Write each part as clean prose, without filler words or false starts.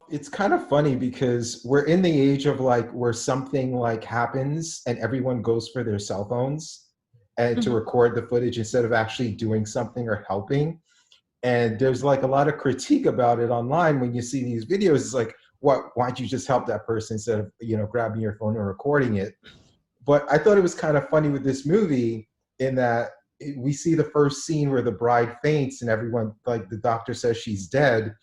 It's kind of funny because we're in the age of like where something like happens and everyone goes for their cell phones and to Mhm. record the footage instead of actually doing something or helping. And there's like a lot of critique about it online when you see these videos. It's like, what? Why'd you just help that person instead of grabbing your phone and recording it? But I thought it was kind of funny with this movie in that we see the first scene where the bride faints and everyone, like the doctor says she's dead,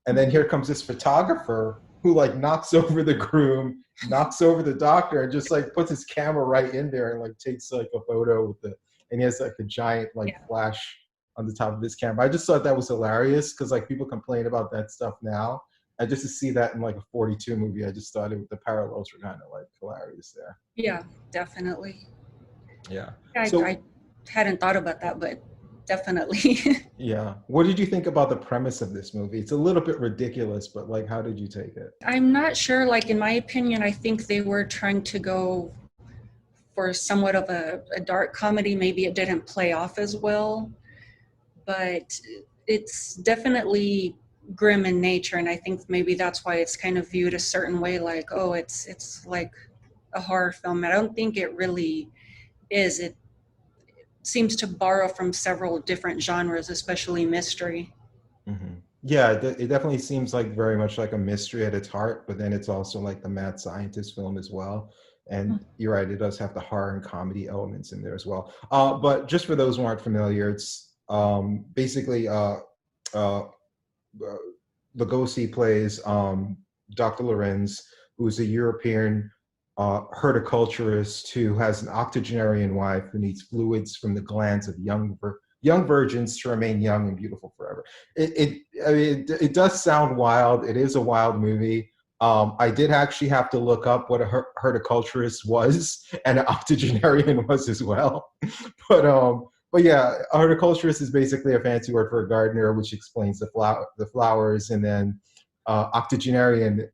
and then here comes this photographer who like knocks over the groom, knocks over the doctor, and just like puts his camera right in there and like takes like a photo with the, and he has like a giant like Yeah. flash on the top of his camera. I just thought that was hilarious because like people complain about that stuff now. And just to see that in like a 42 movie, I just thought the parallels were kind of like hilarious there. Yeah, definitely. Yeah. I So hadn't thought about that, but definitely. yeah, what did you think about the premise of this movie? It's a little bit ridiculous, but like, how did you take it? I'm not sure, like in my opinion, I think they were trying to go for somewhat of a dark comedy. Maybe it didn't play off as well, but it's definitely grim in nature, and I think maybe that's why it's kind of viewed a certain way, like, oh, it's like a horror film. I don't think it really is. It seems to borrow from several different genres, especially mystery. Hmm. Yeah, it definitely seems like very much like a mystery at its heart, but then it's also like the mad scientist film as well. And you're right, it does have the horror and comedy elements in there as well. But just for those who aren't familiar, it's basically uh, uh, Lugosi plays Dr. Lorenz, who's a European horticulturist who has an octogenarian wife who needs fluids from the glands of young virgins to remain young and beautiful forever. I mean, it does sound wild. It is a wild movie. I did actually have to look up what a horticulturist was and an octogenarian was as well. But yeah, horticulturist is basically a fancy word for a gardener, which explains the flowers, and then octogenarian.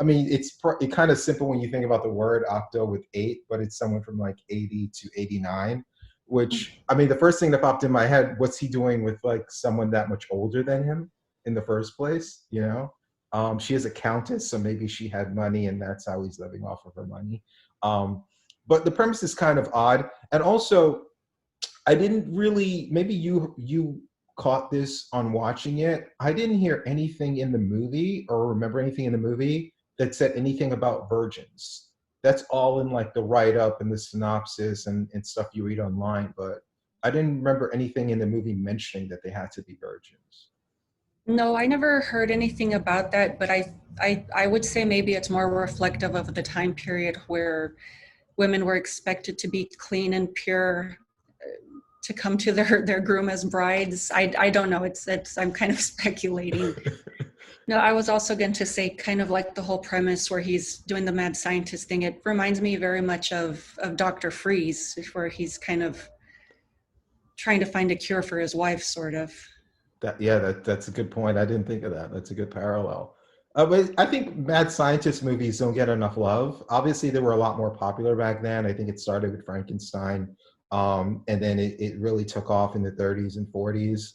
I mean, it kind of simple when you think about the word octo with eight, but it's someone from like 80 to 89. Which I mean, the first thing that popped in my head, what's he doing with like someone that much older than him in the first place? She is a countess, so maybe she had money, and that's how he's living off of her money. Um, but the premise is kind of odd, and also I didn't really. Maybe you caught this on watching it. I didn't hear anything in the movie or remember anything in the movie that said anything about virgins. That's all in like the write up and the synopsis and stuff you read online. But I didn't remember anything in the movie mentioning that they had to be virgins. No, I never heard anything about that, but I would say maybe it's more reflective of the time period where women were expected to be clean and pure to come to their groom as brides. I don't know. It's I'm kind of speculating. No, I was also going to say kind of like the whole premise where he's doing the mad scientist thing. It reminds me very much of Dr. Freeze, where he's kind of trying to find a cure for his wife, sort of. That's a good point. I didn't think of that. That's a good parallel. But I think mad scientist movies don't get enough love. Obviously, they were a lot more popular back then. I think it started with Frankenstein, and then it really took off in the 30s and 40s.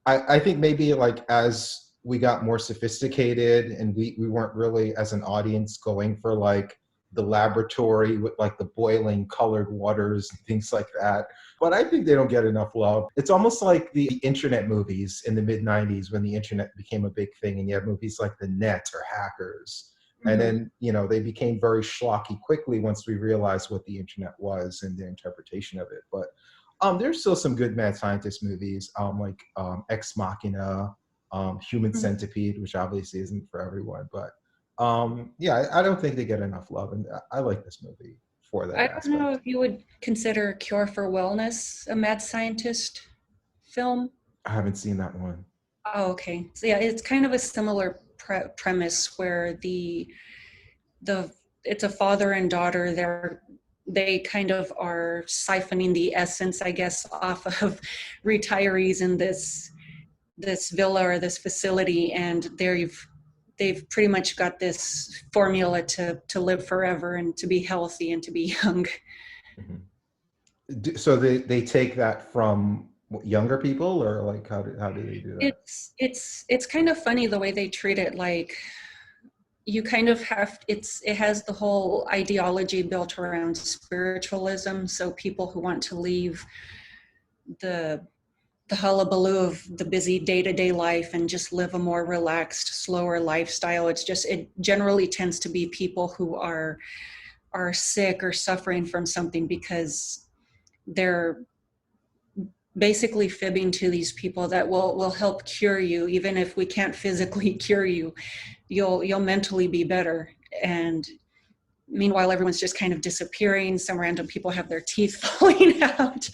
I think maybe like as we got more sophisticated and we weren't really as an audience going for like the laboratory with like the boiling colored waters and things like that. But I think they don't get enough love. It's almost like the internet movies in the mid 90s when the internet became a big thing and you have movies like The Net or Hackers. And Mm-hmm. then, they became very schlocky quickly once we realized what the internet was and the interpretation of it. But there's still some good mad scientist movies, like Ex Machina, Human Centipede, which obviously isn't for everyone. But yeah, I don't think they get enough love. And I like this movie for that I don't know aspect. if you would consider Cure for Wellness a mad scientist film. I haven't seen that one. Oh, okay. So yeah, it's kind of a similar premise where the it's a father and daughter. They kind of are siphoning the essence, I guess, off of retirees in this villa or this facility, and they've pretty much got this formula to live forever and to be healthy and to be young. Mhm. So they take that from younger people, or like how do they do that? It's kind of funny the way they treat it. Like you kind of have, it has the whole ideology built around spiritualism. So people who want to leave the hullabaloo of the busy day-to-day life and just live a more relaxed, slower lifestyle. It generally tends to be people who are sick or suffering from something, because they're basically fibbing to these people that will help cure you. Even if we can't physically cure you, you'll mentally be better. And meanwhile, everyone's just kind of disappearing. Some random people have their teeth falling out.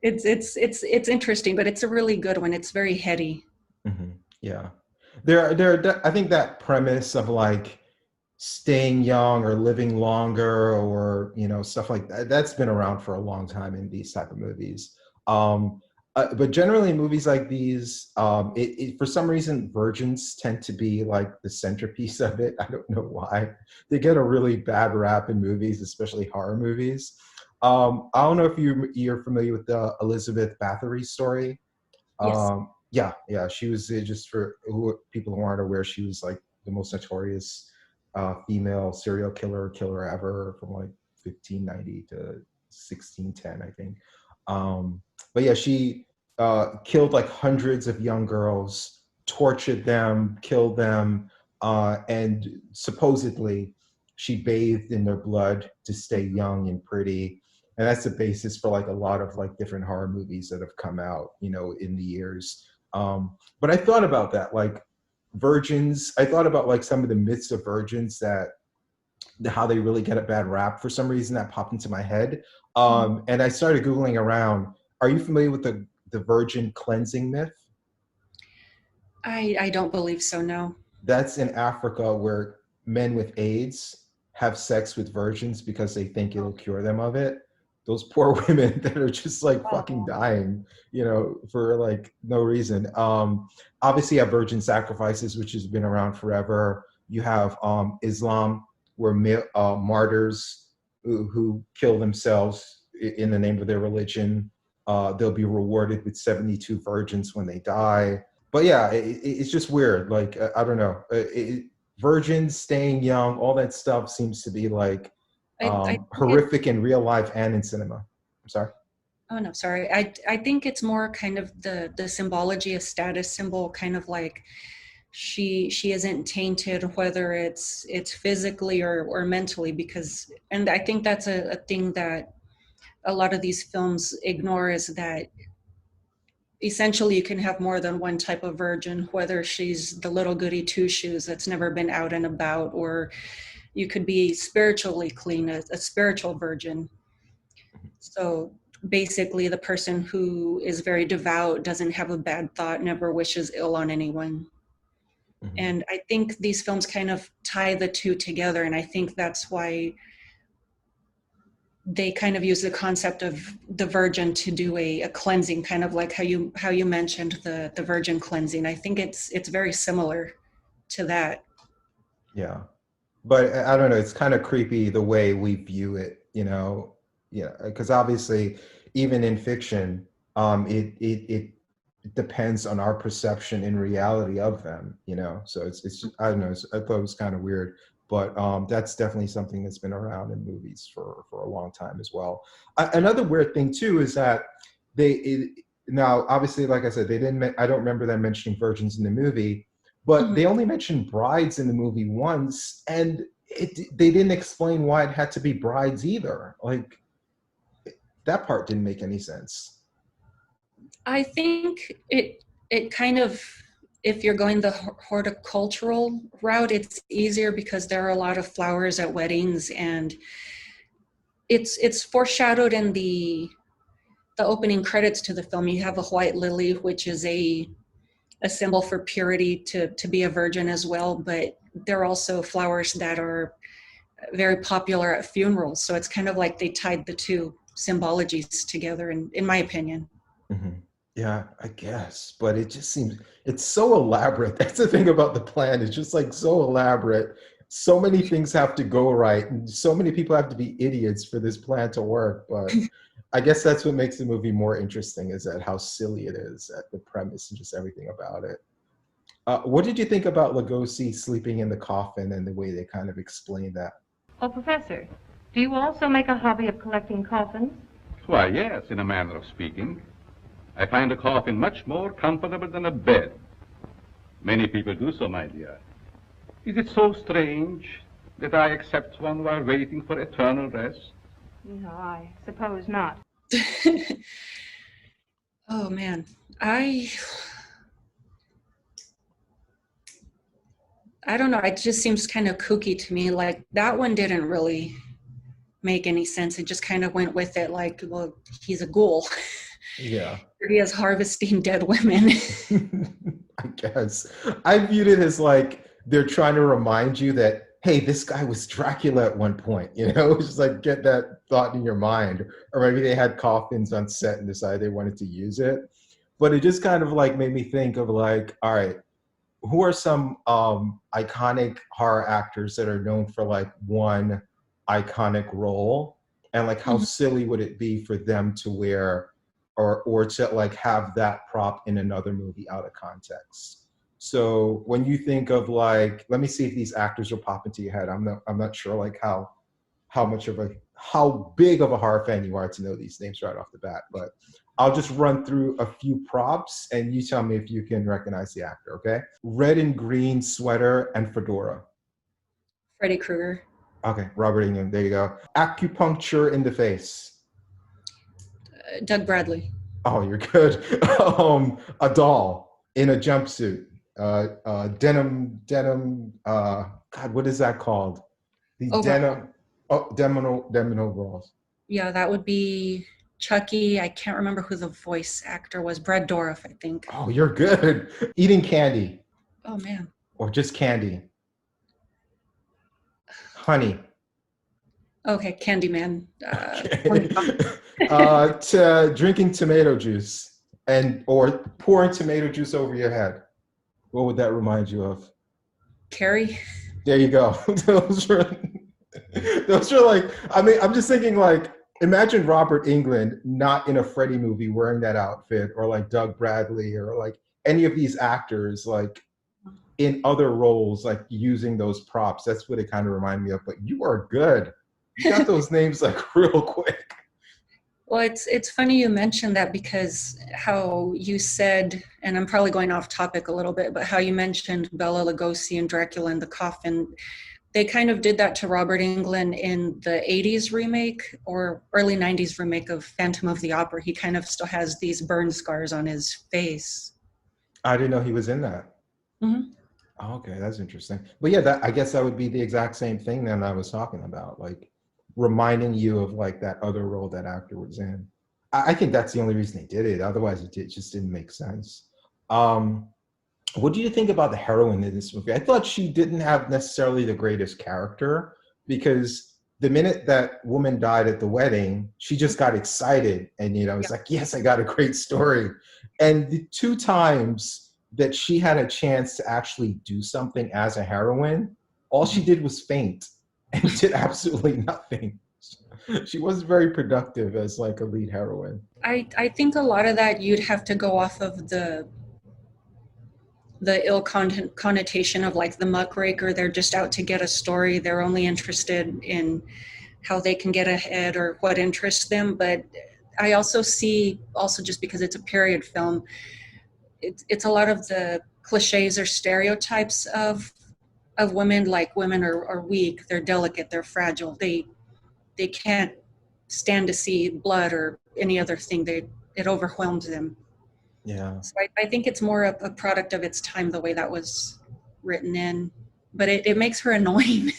It's interesting, but it's a really good one. It's very heady. Mm-hmm. Yeah, I think that premise of like staying young or living longer, or stuff like that, that's been around for a long time in these type of movies. But generally in movies like these, for some reason virgins tend to be like the centerpiece of it. I don't know why. They get a really bad rap in movies, especially horror movies. I don't know if you're familiar with the Elizabeth Bathory story. Yes. Yeah, she was, just for people who aren't aware, she was like the most notorious female serial killer ever, from like 1590 to 1610, I think. But yeah, she killed like hundreds of young girls, tortured them, killed them, and supposedly she bathed in their blood to stay young and pretty. And that's the basis for like a lot of like different horror movies that have come out, in the years. But I thought about that, like virgins. I thought about like some of the myths of virgins, that how they really get a bad rap. For some reason, that popped into my head. And I started Googling around. Are you familiar with the virgin cleansing myth? I don't believe so, no. That's in Africa, where men with AIDS have sex with virgins because they think it'll cure them of it. Those poor women that are just like fucking dying, for like no reason. Obviously, you have virgin sacrifices, which has been around forever. You have Islam, where martyrs who kill themselves in the name of their religion, they'll be rewarded with 72 virgins when they die. But yeah, it's just weird. Like, I don't know. Virgins staying young, all that stuff seems to be like I horrific in real life and in cinema. I'm sorry. Oh no, sorry. I think it's more kind of the symbology, a status symbol, kind of like she isn't tainted, whether it's physically or mentally, because, and I think that's a thing that a lot of these films ignore, is that essentially you can have more than one type of virgin, whether she's the little goody two shoes that's never been out and about, or you could be spiritually clean, a spiritual virgin. So basically the person who is very devout, doesn't have a bad thought, never wishes ill on anyone. Mm-hmm. And I think these films kind of tie the two together, and I think that's why they kind of use the concept of the virgin to do a cleansing, kind of like how you mentioned the virgin cleansing. I think it's very similar to that. Yeah. But I don't know, it's kind of creepy the way we view it, yeah, because obviously even in fiction, it depends on our perception in reality of them, so it's just, I don't know, I thought it was kind of weird. But that's definitely something that's been around in movies for a long time as well. Another weird thing too is that now obviously, like I said, they didn't I don't remember them mentioning virgins in the movie, but they only mentioned brides in the movie once, and they didn't explain why it had to be brides either. Like, that part didn't make any sense. I think it kind of, if you're going the horticultural route, it's easier because there are a lot of flowers at weddings, and it's foreshadowed in the opening credits to the film. You have a white lily, which is a symbol for purity, to be a virgin as well, but there are also flowers that are very popular at funerals. So it's kind of like they tied the two symbologies together, in my opinion. Mm-hmm. Yeah, I guess, but it just seems, it's so elaborate. That's the thing about the plan. It's just like so elaborate. So many things have to go right, and so many people have to be idiots for this plan to work. But I guess that's what makes the movie more interesting, is that how silly it is, at the premise and just everything about it. What did you think about Lugosi sleeping in the coffin and the way they kind of explained that? Oh, Professor, do you also make a hobby of collecting coffins? Why, yes, in a manner of speaking. I find a coffin much more comfortable than a bed. Many people do so, my dear. Is it so strange that I accept one while waiting for eternal rest? No, I suppose not. Oh man, I I don't know. It just seems kind of kooky to me. Like that one didn't really make any sense. It just kind of went with it. Like, well, he's a ghoul. Yeah. He is harvesting dead women. I guess. I viewed it as like they're trying to remind you that, hey, this guy was Dracula at one point, you know? It's just like get that thought in your mind. Or maybe they had coffins on set and decided they wanted to use it. But it just kind of like made me think of like, all right, who are some iconic horror actors that are known for like one iconic role? And like how silly would it be for them to wear or to like have that prop in another movie out of context? So when you think of like, let me see if these actors will pop into your head. I'm not sure like how big of a horror fan you are to know these names right off the bat, but I'll just run through a few props and you tell me if you can recognize the actor, okay? Red and green sweater and fedora. Freddy Krueger. Okay, Robert England, there you go. Acupuncture in the face. Doug Bradley. Oh, you're good. A doll in a jumpsuit. Denim, God, what is that called? The denim overalls. Yeah, that would be Chucky. I can't remember who the voice actor was. Brad Dourif, I think. Oh, you're good. Eating candy. Oh man. Or just candy. Honey. Okay, Candyman. To drinking tomato juice or pouring tomato juice over your head. What would that remind you of? Carrie. There you go. Those are like, I mean, I'm just thinking like, imagine Robert Englund not in a Freddy movie wearing that outfit, or like Doug Bradley, or like any of these actors like in other roles, like using those props. That's what it kind of reminded me of. But you are good. You got those names like real quick. Well, it's funny you mentioned that, because how you said, and I'm probably going off topic a little bit, but how you mentioned Bela Lugosi and Dracula in the Coffin, they kind of did that to Robert Englund in the 80s remake or early 90s remake of Phantom of the Opera. He kind of still has these burn scars on his face. I didn't know he was in that. Mm-hmm. Oh, okay, that's interesting. But yeah, I guess that would be the exact same thing that I was talking about, like reminding you of like that other role that actor was in. I think that's the only reason they did it. Otherwise, it just didn't make sense. What do you think about the heroine in this movie? I thought she didn't have necessarily the greatest character, because the minute that woman died at the wedding, she just got excited and, you know, it's like, yes, I got a great story. And the two times that she had a chance to actually do something as a heroine, all she did was faint and did absolutely nothing. She wasn't very productive as like a lead heroine. I think a lot of that you'd have to go off of the ill connotation of like the muckraker. They're just out to get a story. They're only interested in how they can get ahead or what interests them. But I also see, also just because it's a period film, it's a lot of the cliches or stereotypes of women. Like women are weak, they're delicate, they're fragile, they can't stand to see blood or any other thing. It overwhelms them. Yeah. So I think it's more a product of its time, the way that was written in, but it makes her annoying.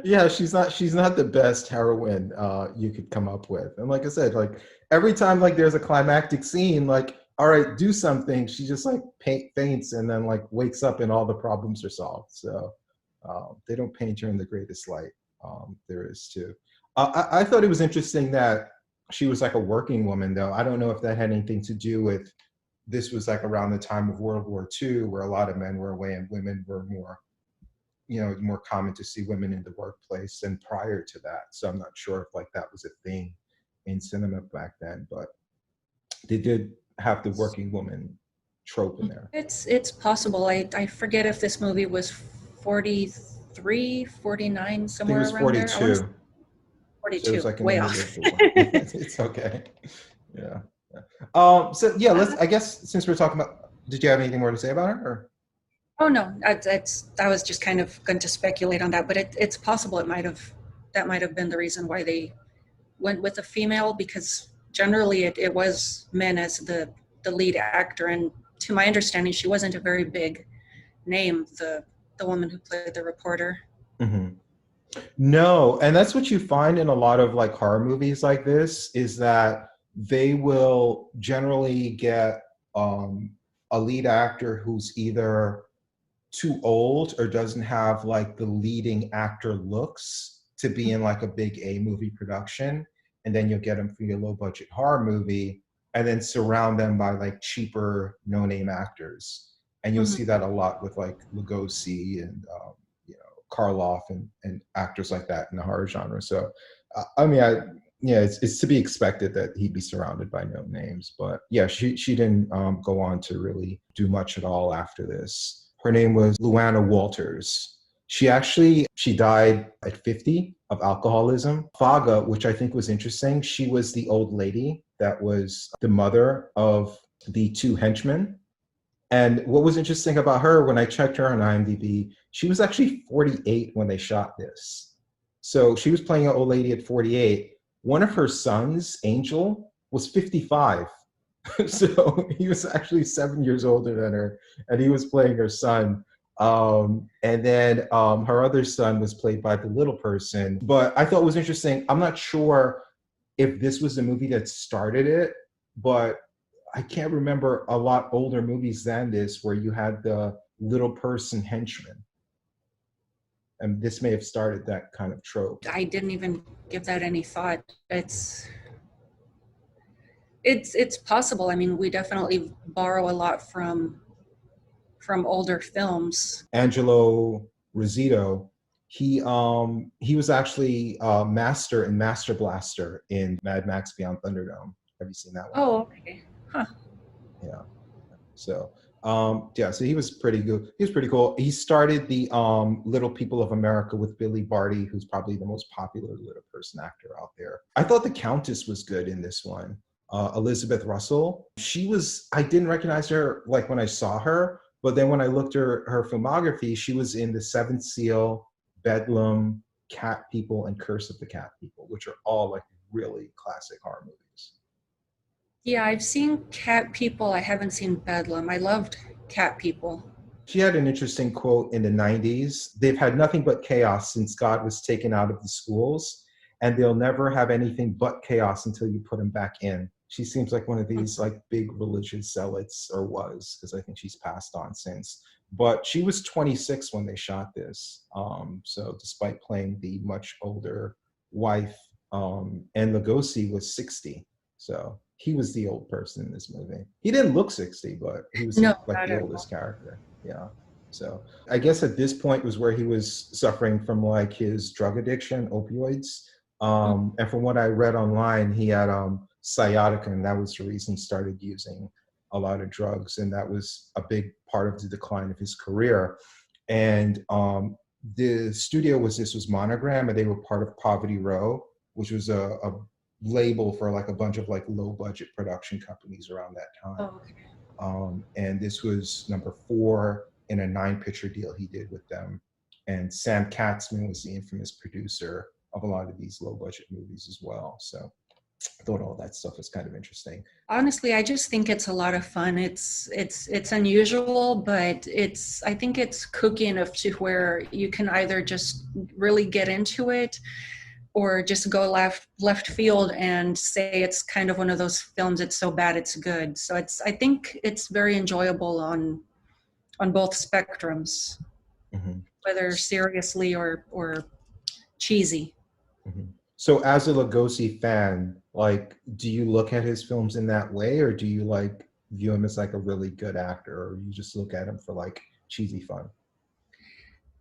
Yeah, she's not the best heroine you could come up with. And like I said, like every time like there's a climactic scene, like, all right, do something, she just like faints and then like wakes up and all the problems are solved. So they don't paint her in the greatest light. There is too. I thought it was interesting that she was like a working woman, though. I don't know if that had anything to do with, this was like around the time of World War II, where a lot of men were away and women were more, you know, more common to see women in the workplace than prior to that. So I'm not sure if like that was a thing in cinema back then, but they did have the working woman trope in there. It's possible. I forget if this movie was 43, 49, I think it somewhere was around there. 42. So it 42, was like in way the off. middle of the one. It's okay. Yeah. So yeah, I guess since we're talking about, did you have anything more to say about her? Or? Oh no, I was just kind of going to speculate on that, but it's possible that might have been the reason why they went with a female, because generally it was men as the lead actor, and to my understanding, she wasn't a very big name, the woman who played the reporter. Mm-hmm. No, and that's what you find in a lot of like horror movies like this, is that they will generally get a lead actor who's either too old or doesn't have like the leading actor looks to be in like a big A movie production, and then you'll get them for your low budget horror movie, and then surround them by like cheaper no name actors, and you'll see that a lot with like Lugosi and Karloff and actors like that in the horror genre. So, it's to be expected that he'd be surrounded by no names. But yeah, she didn't go on to really do much at all after this. Her name was Luana Walters. She died at 50 of alcoholism. Faga, which I think was interesting, she was the old lady that was the mother of the two henchmen. And what was interesting about her, when I checked her on IMDb, she was actually 48 when they shot this. So she was playing an old lady at 48. One of her sons, Angel, was 55. So he was actually 7 years older than her, and he was playing her son. And then her other son was played by the little person. But I thought it was interesting. I'm not sure if this was the movie that started it, but I can't remember a lot older movies than this where you had the little person henchman. And this may have started that kind of trope. I didn't even give that any thought. It's possible. I mean, we definitely borrow a lot from older films. Angelo Rizzuto, he was actually Master in Master Blaster in Mad Max Beyond Thunderdome. Have you seen that one? Oh, okay. Huh. Yeah. So so he was pretty good. He was pretty cool. He started the Little People of America with Billy Barty, who's probably the most popular little person actor out there. I thought the Countess was good in this one. Elizabeth Russell. I didn't recognize her like when I saw her, but then when I looked at her filmography, she was in The Seventh Seal, Bedlam, Cat People, and Curse of the Cat People, which are all like really classic horror movies. Yeah, I've seen Cat People. I haven't seen Bedlam. I loved Cat People. She had an interesting quote in the 90s. They've had nothing but chaos since God was taken out of the schools, and they'll never have anything but chaos until you put him back in. She seems like one of these like big religious zealots, or was, because I think she's passed on since. But she was 26 when they shot this. So despite playing the much older wife, and Lugosi was 60. So he was the old person in this movie. He didn't look 60, but he was like the oldest character. Yeah. So I guess at this point was where he was suffering from like his drug addiction, opioids. And from what I read online, he had sciatica, and that was the reason he started using a lot of drugs. And that was a big part of the decline of his career. And the studio was Monogram, and they were part of Poverty Row, which was a label for like a bunch of like low budget production companies around that time. Oh, okay. And this was number 4 in a 9-picture deal he did with them. And Sam Katzman was the infamous producer of a lot of these low budget movies as well. So I thought all that stuff was kind of interesting. Honestly, I just think it's a lot of fun. It's unusual, but I think it's kooky enough to where you can either just really get into it, or just go left field and say it's kind of one of those films, it's so bad it's good. So I think it's very enjoyable on both spectrums, whether seriously or cheesy. So as a Lugosi fan, like, do you look at his films in that way, or do you like view him as like a really good actor, or you just look at him for like cheesy fun?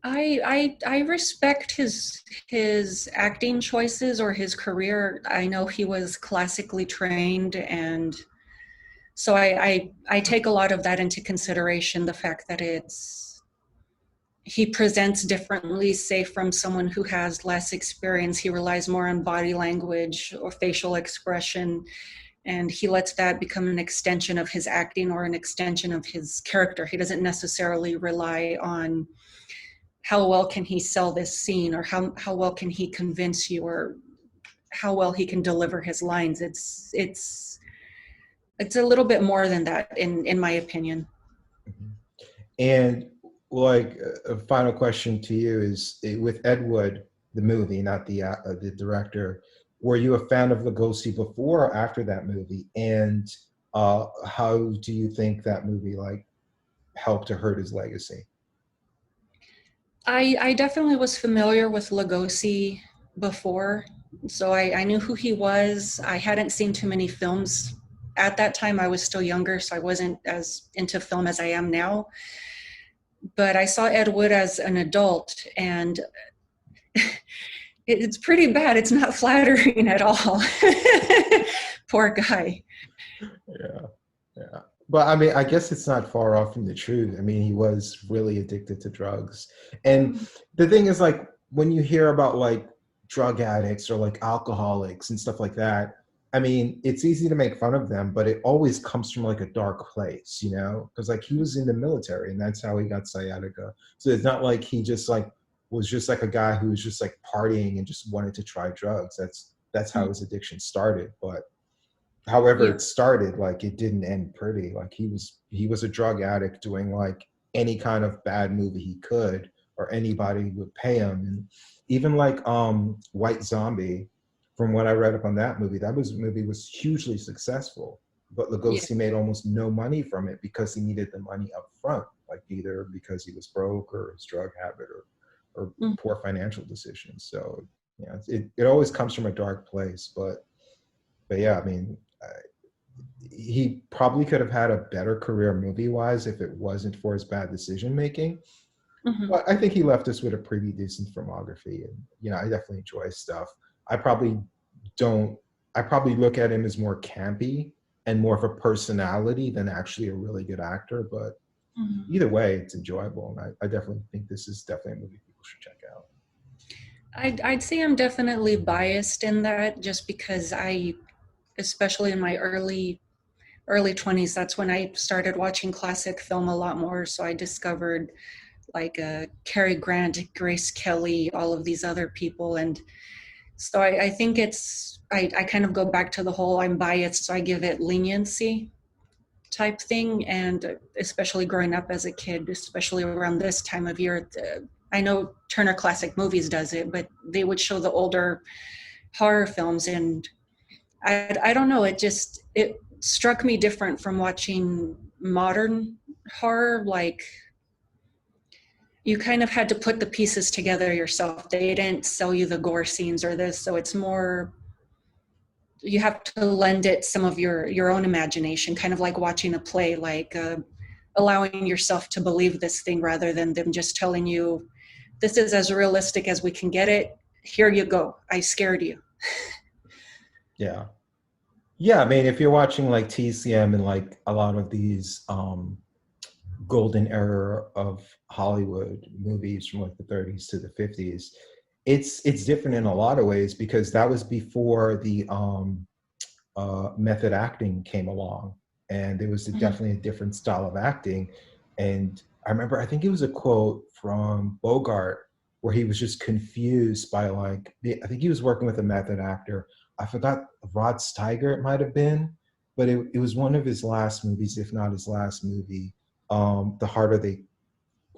I respect his acting choices or his career. I know he was classically trained, and So I take a lot of that into consideration, the fact that he presents differently, say from someone who has less experience. He relies more on body language or facial expression, and he lets that become an extension of his acting or an extension of his character. He doesn't necessarily rely on how well can he sell this scene, or how well can he convince you, or how well he can deliver his lines. It's a little bit more than that, in my opinion. And like a final question to you is, with Ed Wood, the movie, not the director, were you a fan of Lugosi before or after that movie? And how do you think that movie like helped to hurt his legacy? I definitely was familiar with Lugosi before, so I knew who he was. I hadn't seen too many films at that time. I was still younger, so I wasn't as into film as I am now. But I saw Ed Wood as an adult, and it's pretty bad. It's not flattering at all. Poor guy. Yeah, yeah. But I mean, I guess it's not far off from the truth. I mean, he was really addicted to drugs. And the thing is, like, when you hear about like drug addicts or like alcoholics and stuff like that, I mean, it's easy to make fun of them, but it always comes from like a dark place, you know? Because like he was in the military and that's how he got sciatica. So it's not like he just like was just like a guy who was just like partying and just wanted to try drugs. That's how his addiction started. But however Yeah. it started, like it didn't end pretty. Like he was a drug addict doing like any kind of bad movie he could, or anybody would pay him. And even like White Zombie, from what I read up on that movie, movie was hugely successful, but Yeah. Lugosi made almost no money from it because he needed the money up front, like either because he was broke or his drug habit or Mm. poor financial decisions. So yeah, it always comes from a dark place. But yeah, I mean, he probably could have had a better career movie-wise if it wasn't for his bad decision making. Mhm. But I think he left us with a pretty decent filmography, and you know, I definitely enjoy his stuff. I probably don't. I probably look at him as more campy and more of a personality than actually a really good actor. But Mhm. either way, it's enjoyable, and I definitely think this is definitely a movie people should check out. I'd say I'm definitely biased in that, just because especially in my early 20s, that's when I started watching classic film a lot more. So I discovered like Cary Grant, Grace Kelly, all of these other people. And so I think I kind of go back to the whole I'm biased, so I give it leniency type thing. And especially growing up as a kid, especially around this time of year, I know Turner Classic Movies does it, but they would show the older horror films, and I don't know, it struck me different from watching modern horror. Like, you kind of had to put the pieces together yourself. They didn't sell you the gore scenes or this, so it's more, you have to lend it some of your own imagination, kind of like watching a play, like allowing yourself to believe this thing rather than them just telling you, this is as realistic as we can get it. Here you go. I scared you. Yeah. Yeah, I mean, if you're watching like TCM and like a lot of these golden era of Hollywood movies from like the 30s to the 50s, it's different in a lot of ways because that was before the method acting came along, and there was definitely a different style of acting. And I remember, I think it was a quote from Bogart where he was just confused by like, I think he was working with a method actor. I forgot, Rod Steiger it might have been, but it was one of his last movies, if not his last movie, The Harder They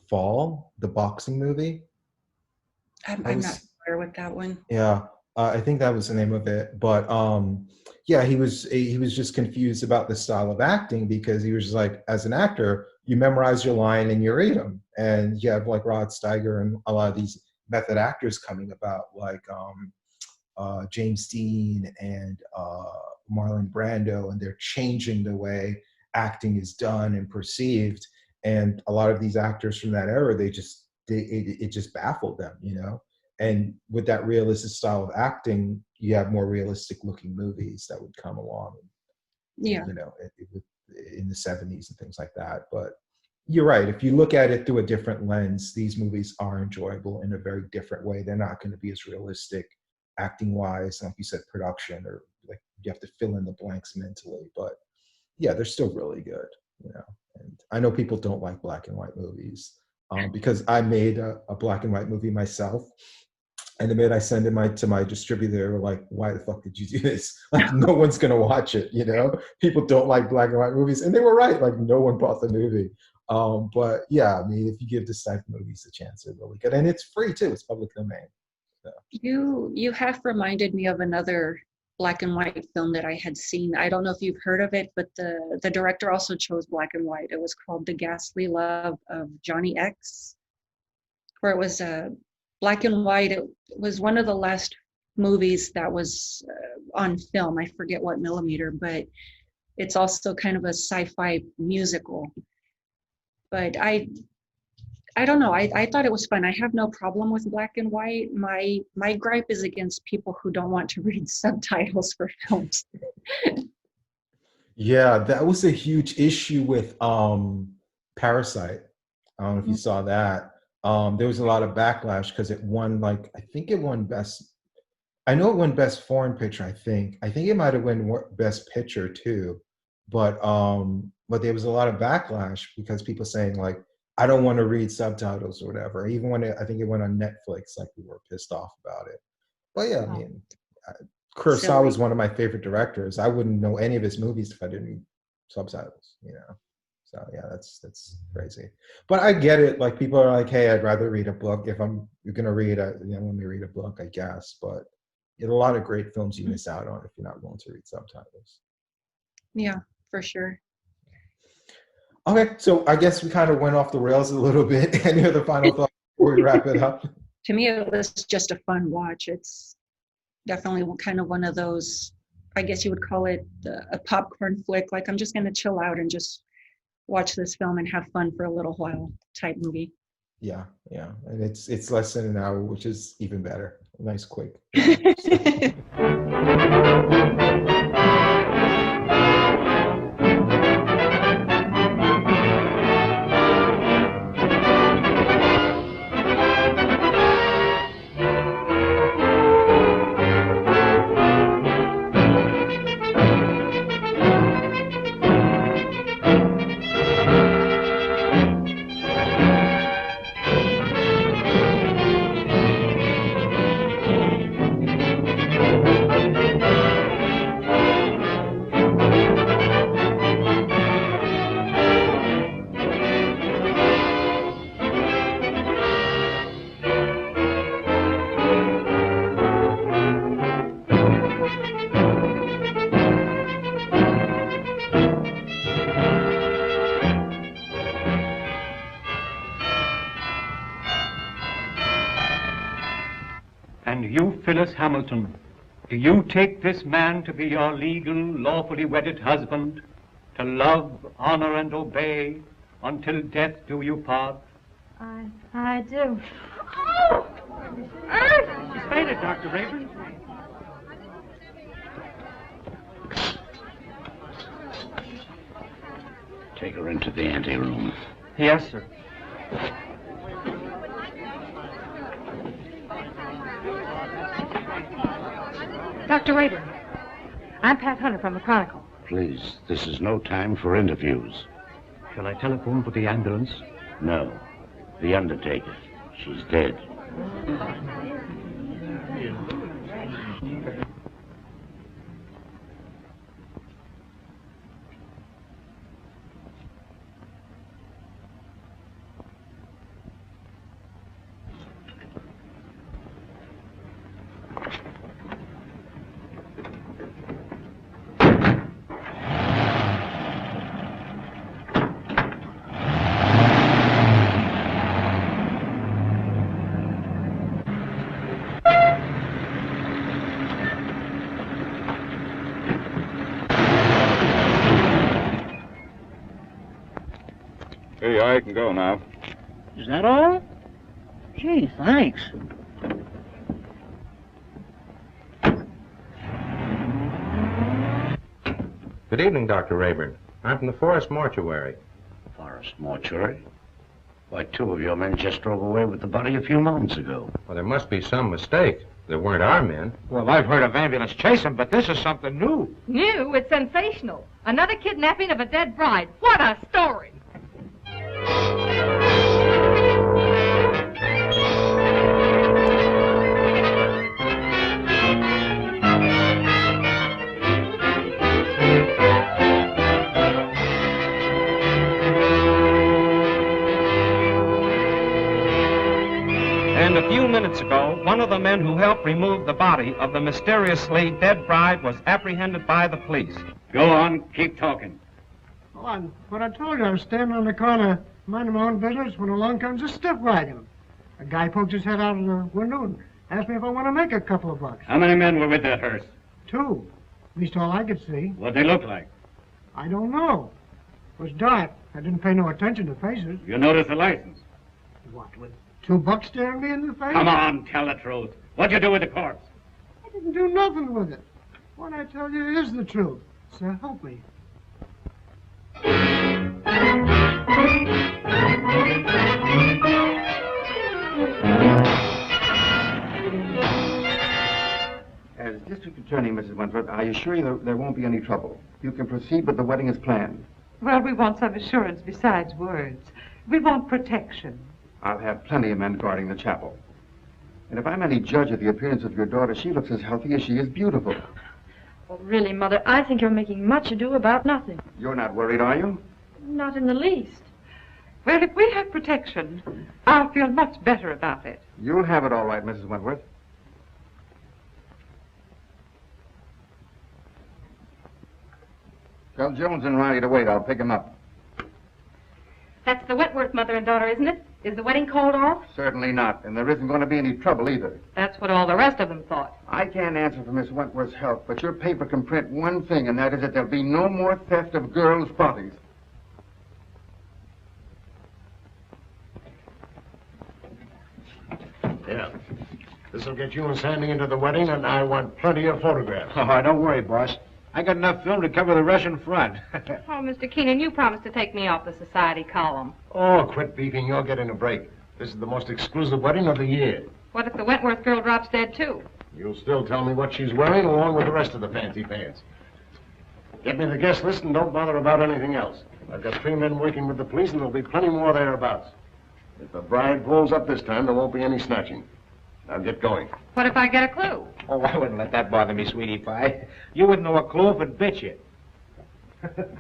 Fall, the boxing movie. That I'm not was, familiar with that one. yeah, I think that was the name of it. But yeah, he was just confused about the style of acting because he was just like, as an actor, you memorize your line and you read them, and you have like Rod Steiger and a lot of these method actors coming about, like James Dean and Marlon Brando, and they're changing the way acting is done and perceived. And a lot of these actors from that era, it just baffled them, you know. And with that realistic style of acting, you have more realistic looking movies that would come along. Yeah. You know, in the 70s and things like that. But you're right. If you look at it through a different lens, these movies are enjoyable in a very different way. They're not going to be as realistic acting wise, like you said, production, or like you have to fill in the blanks mentally. But yeah, they're still really good, you know. And I know people don't like black and white movies because I made a black and white movie myself. And the minute I send it to my distributor, they were like, why the fuck did you do this? Like, no one's going to watch it, you know? People don't like black and white movies. And they were right. Like, no one bought the movie. But yeah, I mean, if you give this type of movies a chance, they're really good. And it's free, too. It's public domain. So. You have reminded me of another black and white film that I had seen. I don't know if you've heard of it, but the director also chose black and white. It was called The Ghastly Love of Johnny X, where it was black and white. It was one of the last movies that was on film. I forget what millimeter, but it's also kind of a sci-fi musical. But I don't know. I thought it was fun. I have no problem with black and white. My gripe is against people who don't want to read subtitles for films. Yeah, that was a huge issue with Parasite. I don't know if you saw that. There was a lot of backlash because it won, like, I think it won best. I know it won best foreign picture. I think it might have won best picture too. But there was a lot of backlash because people saying like, I don't want to read subtitles or whatever. Even when I think it went on Netflix, like we were pissed off about it. But yeah, I mean, Kurosawa is one of my favorite directors. I wouldn't know any of his movies if I didn't read subtitles, you know. So yeah, that's crazy. But I get it. Like people are like, hey, I'd rather read a book. If you're gonna read let me read a book, I guess. But a lot of great films you miss out on if you're not willing to read subtitles. Yeah, for sure. Okay, so I guess we kind of went off the rails a little bit. Any other final thoughts before we wrap it up? To me, it was just a fun watch. It's definitely kind of one of those, I guess you would call it a popcorn flick. Like I'm just going to chill out and just watch this film and have fun for a little while type movie. Yeah, and it's less than an hour, which is even better. Nice, quick. And you, Phyllis Hamilton, do you take this man to be your legal, lawfully wedded husband, to love, honor, and obey until death do you part? I do. She's fainted, Dr. Rayburn. Take her into the anteroom. Yes, sir. Dr. Rayburn, I'm Pat Hunter from the Chronicle. Please, this is no time for interviews. Shall I telephone for the ambulance? No. The undertaker. She's dead. Hey, I can go now. Is that all? Gee, thanks. Good evening, Dr. Rayburn. I'm from the Forest Mortuary. Forest mortuary? Why, 2 of your men just drove away with the body a few moments ago. Well, there must be some mistake. They weren't our men. Well, I've heard of ambulance chasing, but this is something new. New? It's sensational. Another kidnapping of a dead bride. What a story! And a few minutes ago, one of the men who helped remove the body of the mysteriously dead bride was apprehended by the police. Go on, keep talking. Well, what I told you, I was standing on the corner, minding my own business, when along comes a stiff wagon. A guy poked his head out of the window and asked me if I want to make a couple of bucks. How many men were with that hearse? 2. At least all I could see. What'd they look like? I don't know. It was dark. I didn't pay no attention to faces. You noticed the license? What, with 2 bucks staring me in the face? Come on, tell the truth. What'd you do with the corpse? I didn't do nothing with it. What I tell you is the truth. So help me. As District Attorney, Mrs. Wentworth, I assure you there won't be any trouble. You can proceed with the wedding as planned. Well, we want some assurance besides words. We want protection. I'll have plenty of men guarding the chapel. And if I'm any judge of the appearance of your daughter, she looks as healthy as she is beautiful. Well, really, Mother, I think you're making much ado about nothing. You're not worried, are you? Not in the least. Well, if we have protection, I'll feel much better about it. You'll have it all right, Mrs. Wentworth. Tell Jones and Riley to wait. I'll pick him up. That's the Wentworth mother and daughter, isn't it? Is the wedding called off? Certainly not. And there isn't going to be any trouble either. That's what all the rest of them thought. I can't answer for Miss Wentworth's health, but your paper can print one thing, and that is that there'll be no more theft of girls' bodies. Yeah. This'll get you and Sandy into the wedding, and I want plenty of photographs. Oh, don't worry, boss. I got enough film to cover the Russian front. Oh, Mr. Keenan, you promised to take me off the society column. Oh, quit beefing. You're getting a break. This is the most exclusive wedding of the year. What if the Wentworth girl drops dead, too? You'll still tell me what she's wearing, along with the rest of the fancy pants. Get me the guest list and don't bother about anything else. I've got 3 men working with the police, and there'll be plenty more thereabouts. If the bride pulls up this time, there won't be any snatching. Now get going. What if I get a clue? Oh, I wouldn't let that bother me, sweetie pie. You wouldn't know a clue if it bit you.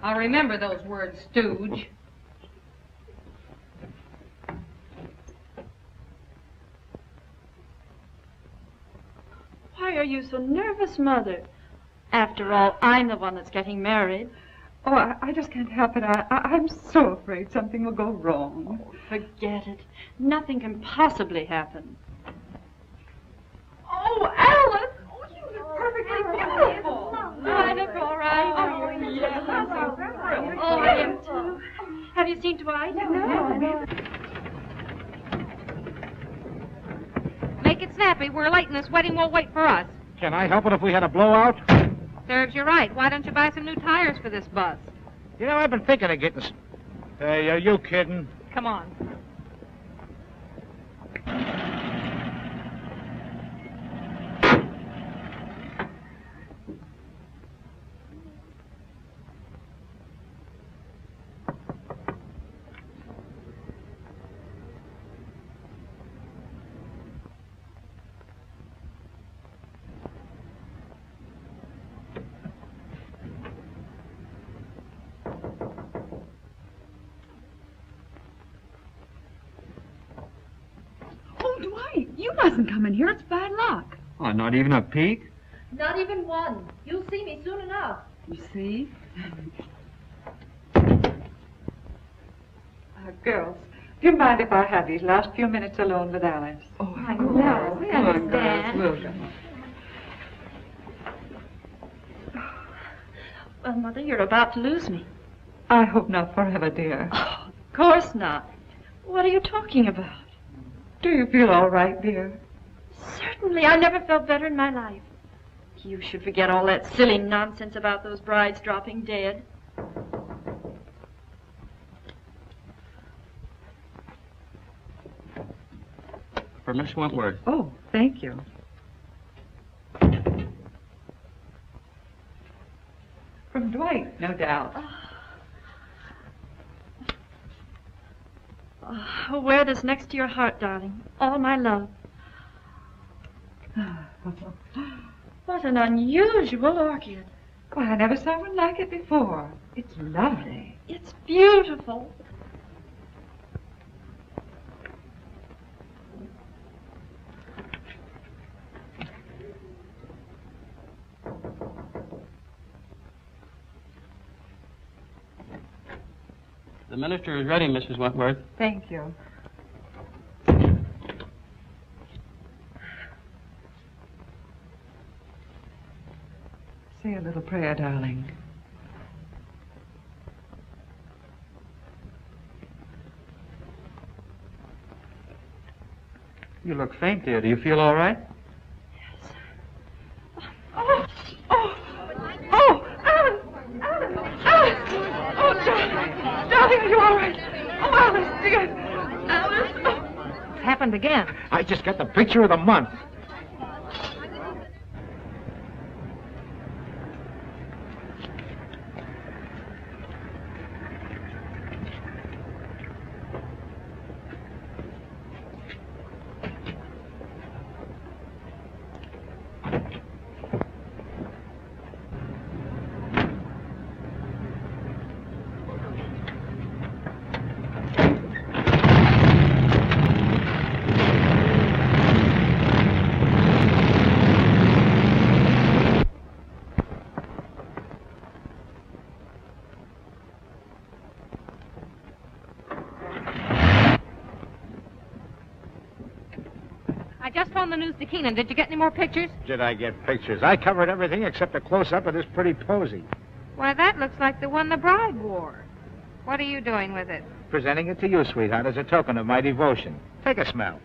I'll remember those words, stooge. Why are you so nervous, Mother? After all, I'm the one that's getting married. Oh, I just can't help it. I'm so afraid something will go wrong. Oh, forget it. Nothing can possibly happen. Oh, Alice! Oh, you look perfectly beautiful. I look all right. Oh, yes. Oh, I am too. Have you seen Dwight? No. Make it snappy. We're late and this wedding won't wait for us. Can I help it if we had a blowout? Serves you right. Why don't you buy some new tires for this bus? You know, I've been thinking of getting... Hey, are you kidding? Come on. Dwight, you mustn't come in here. It's bad luck. Oh, not even a peek? Not even one. You'll see me soon enough. You see? Girls, do you mind if I have these last few minutes alone with Alice? Oh, I know. We understand. We'll go. Well, Mother, you're about to lose me. I hope not forever, dear. Oh, of course not. What are you talking about? Do you feel all right, dear? Certainly. I never felt better in my life. You should forget all that silly nonsense about those brides dropping dead. for Miss Wentworth. Oh, thank you. From Dwight, no doubt. Oh, wear this next to your heart, darling. All my love. What an unusual orchid. Well, I never saw one like it before. It's lovely. It's beautiful. The minister is ready, Mrs. Wentworth. Thank you. Say a little prayer, darling. You look faint, dear. Do you feel all right? Oh, oh, oh, Alice, Alice, Alice. Oh, darling, darling, are you all right? Oh, Alice, dear, Alice. Oh. It's happened again. I just got the picture of the month. I just phoned the news to Keenan. Did you get any more pictures? Did I get pictures? I covered everything except a close-up of this pretty posy. Why, that looks like the one the bride wore. What are you doing with it? Presenting it to you, sweetheart, as a token of my devotion. Take a smell.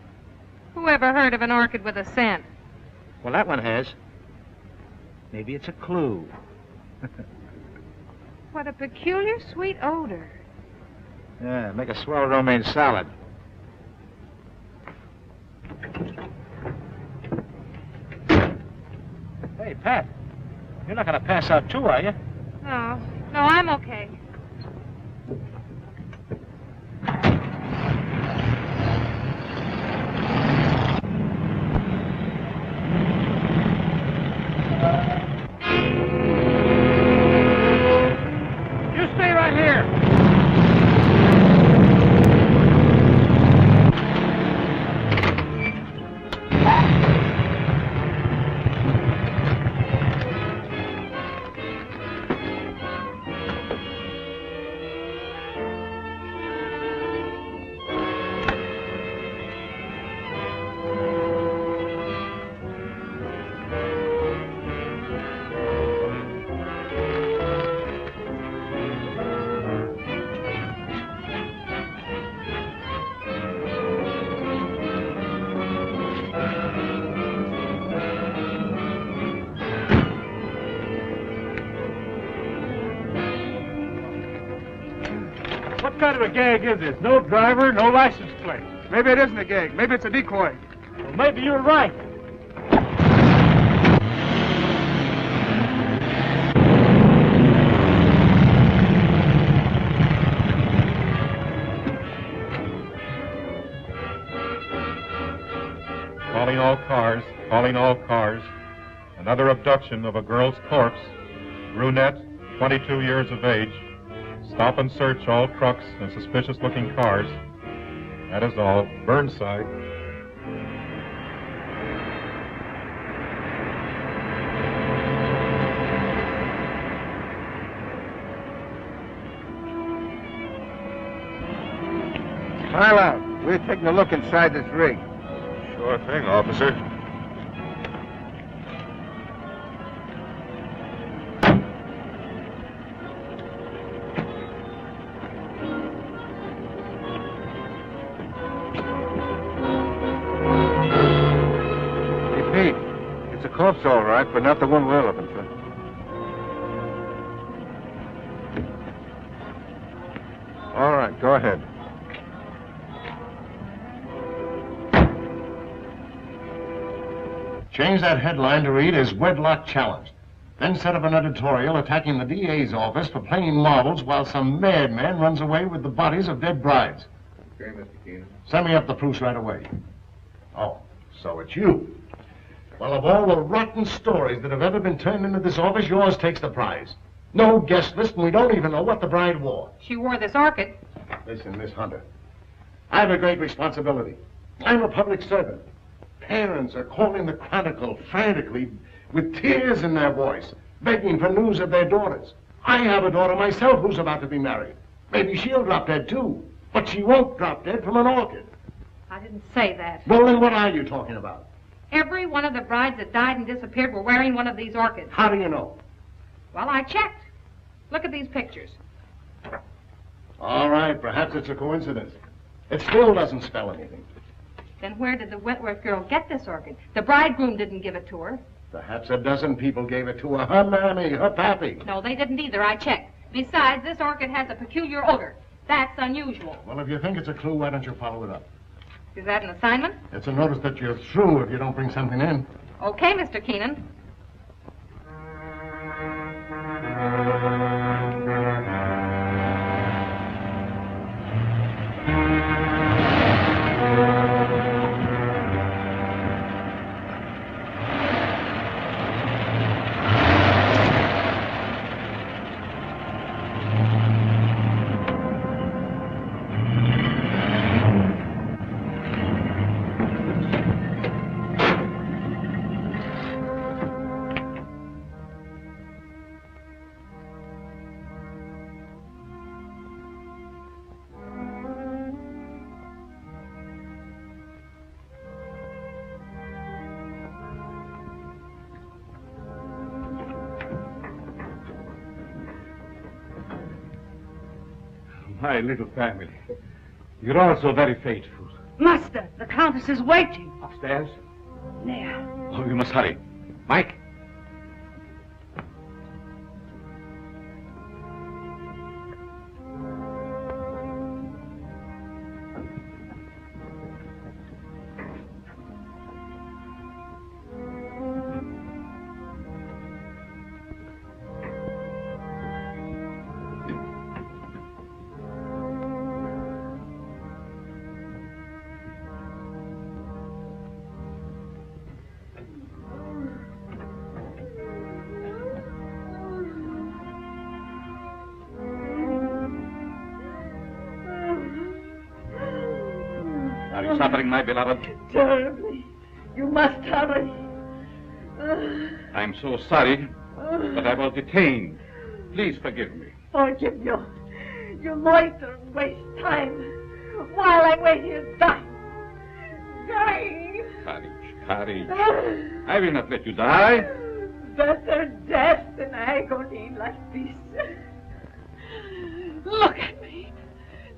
Who ever heard of an orchid with a scent? Well, that one has. Maybe it's a clue. What a peculiar sweet odor. Yeah, make a swell romaine salad. Hey, Pat, you're not going to pass out too, are you? No, no, I'm okay. You stay right here. What kind of a gag is this? No driver, no license plate. Maybe it isn't a gag. Maybe it's a decoy. Well, maybe you're right. Calling all cars, calling all cars. Another abduction of a girl's corpse. Brunette, 22 years of age. Stop and search all trucks and suspicious-looking cars. That is all. Burnside. Pile out. We're taking a look inside this rig. Sure thing, officer. Corpse, all right, but not the one we're looking for. All right, go ahead. Change that headline to read as wedlock challenged. Then set up an editorial attacking the DA's office for playing marbles while some madman runs away with the bodies of dead brides. Okay, Mr. Keenan. Send me up the proofs right away. Oh, so it's you. Well, of all the rotten stories that have ever been turned into this office, yours takes the prize. No guest list, and we don't even know what the bride wore. She wore this orchid. Listen, Miss Hunter, I have a great responsibility. I'm a public servant. Parents are calling the Chronicle frantically with tears in their voice, begging for news of their daughters. I have a daughter myself who's about to be married. Maybe she'll drop dead, too. But she won't drop dead from an orchid. I didn't say that. Well, then what are you talking about? Every one of the brides that died and disappeared were wearing one of these orchids. How do you know? Well, I checked. Look at these pictures. All right, perhaps it's a coincidence. It still doesn't spell anything. Then where did the Wentworth girl get this orchid? The bridegroom didn't give it to her. Perhaps a dozen people gave it to her. Her mammy, her pappy. No, they didn't either. I checked. Besides, this orchid has a peculiar odor. That's unusual. Well, if you think it's a clue, why don't you follow it up? Is that an assignment? It's a notice that you're through if you don't bring something in. Okay, Mr. Keenan. My little family. You're all so very faithful. Master, the Countess is waiting. Upstairs? There. Oh, you must hurry. Mike? Are you suffering, my beloved? Terribly. You must hurry. I'm so sorry, but I was detained. Please forgive me. Forgive you. You loiter and waste time while I wait here dying. Dying. Courage. I will not let you die. Better death than agony like this. Look at me.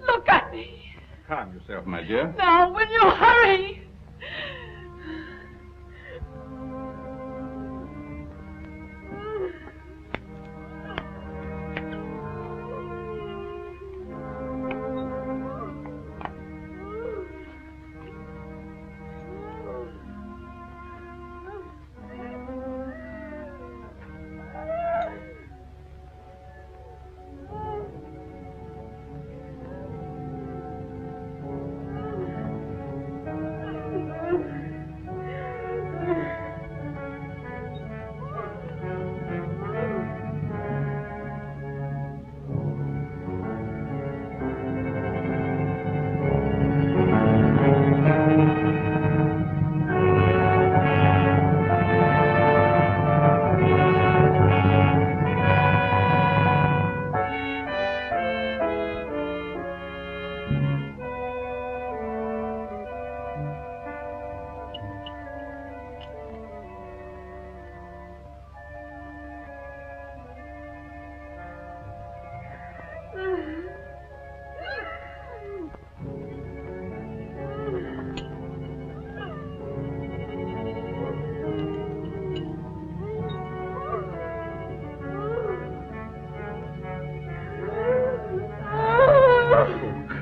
Look at me. Calm yourself, my dear. Now, will you hurry?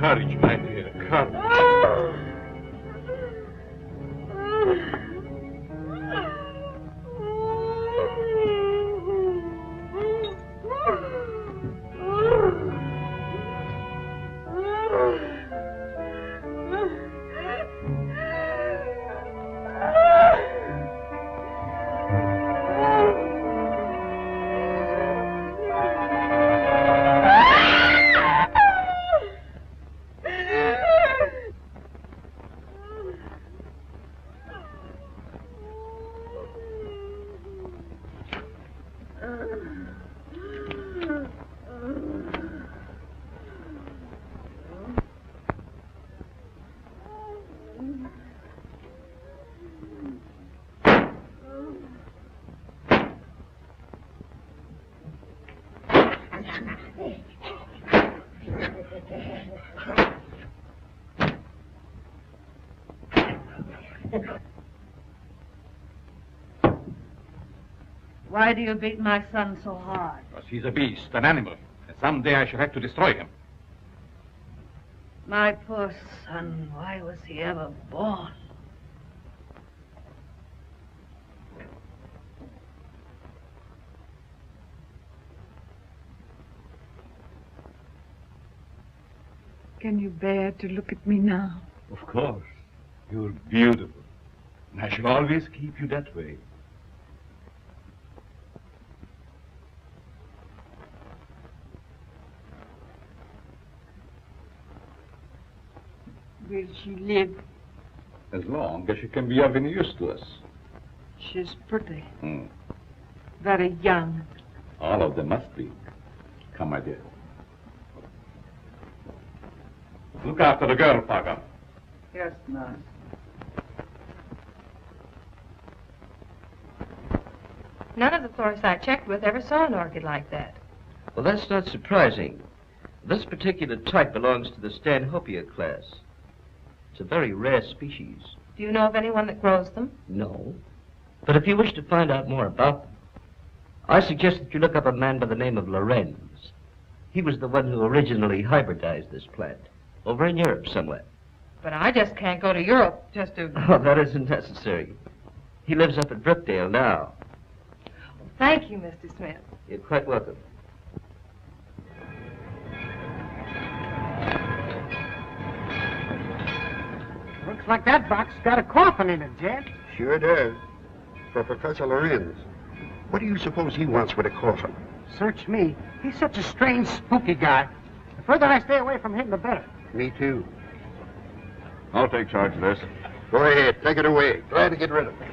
Courage, my dear, courage. Why do you beat my son so hard? Because he's a beast, an animal. And someday I shall have to destroy him. My poor son, why was he ever born? Can you bear to look at me now? Of course. You're beautiful. And I shall always keep you that way. Will she live? As long as she can be of any use to us. She's pretty. Very young. All of them must be. Come, my dear. Look after the girl, Parker. Yes, nurse. None of the florists I checked with ever saw an orchid like that. Well, that's not surprising. This particular type belongs to the Stanhopea class. It's a very rare species. Do you know of anyone that grows them? No. But if you wish to find out more about them, I suggest that you look up a man by the name of Lorenz. He was the one who originally hybridized this plant, over in Europe somewhere. But I just can't go to Europe just to... Oh, that isn't necessary. He lives up at Brookdale now. Thank you, Mr. Smith. You're quite welcome. Looks like that box got a coffin in it, Jed. Sure does. For Professor Lorenz. What do you suppose he wants with a coffin? Search me. He's such a strange, spooky guy. The further I stay away from him, the better. Me too. I'll take charge of this. Go ahead, take it away. Glad to get rid of it.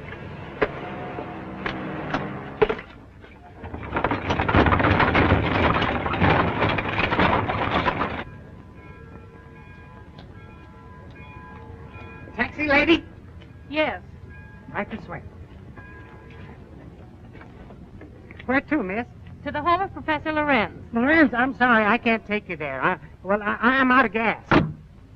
Taxi, lady? Yes. Right this way. Where to, miss? To the home of Professor Lorenz. Lorenz, I'm sorry, I can't take you there. I'm out of gas.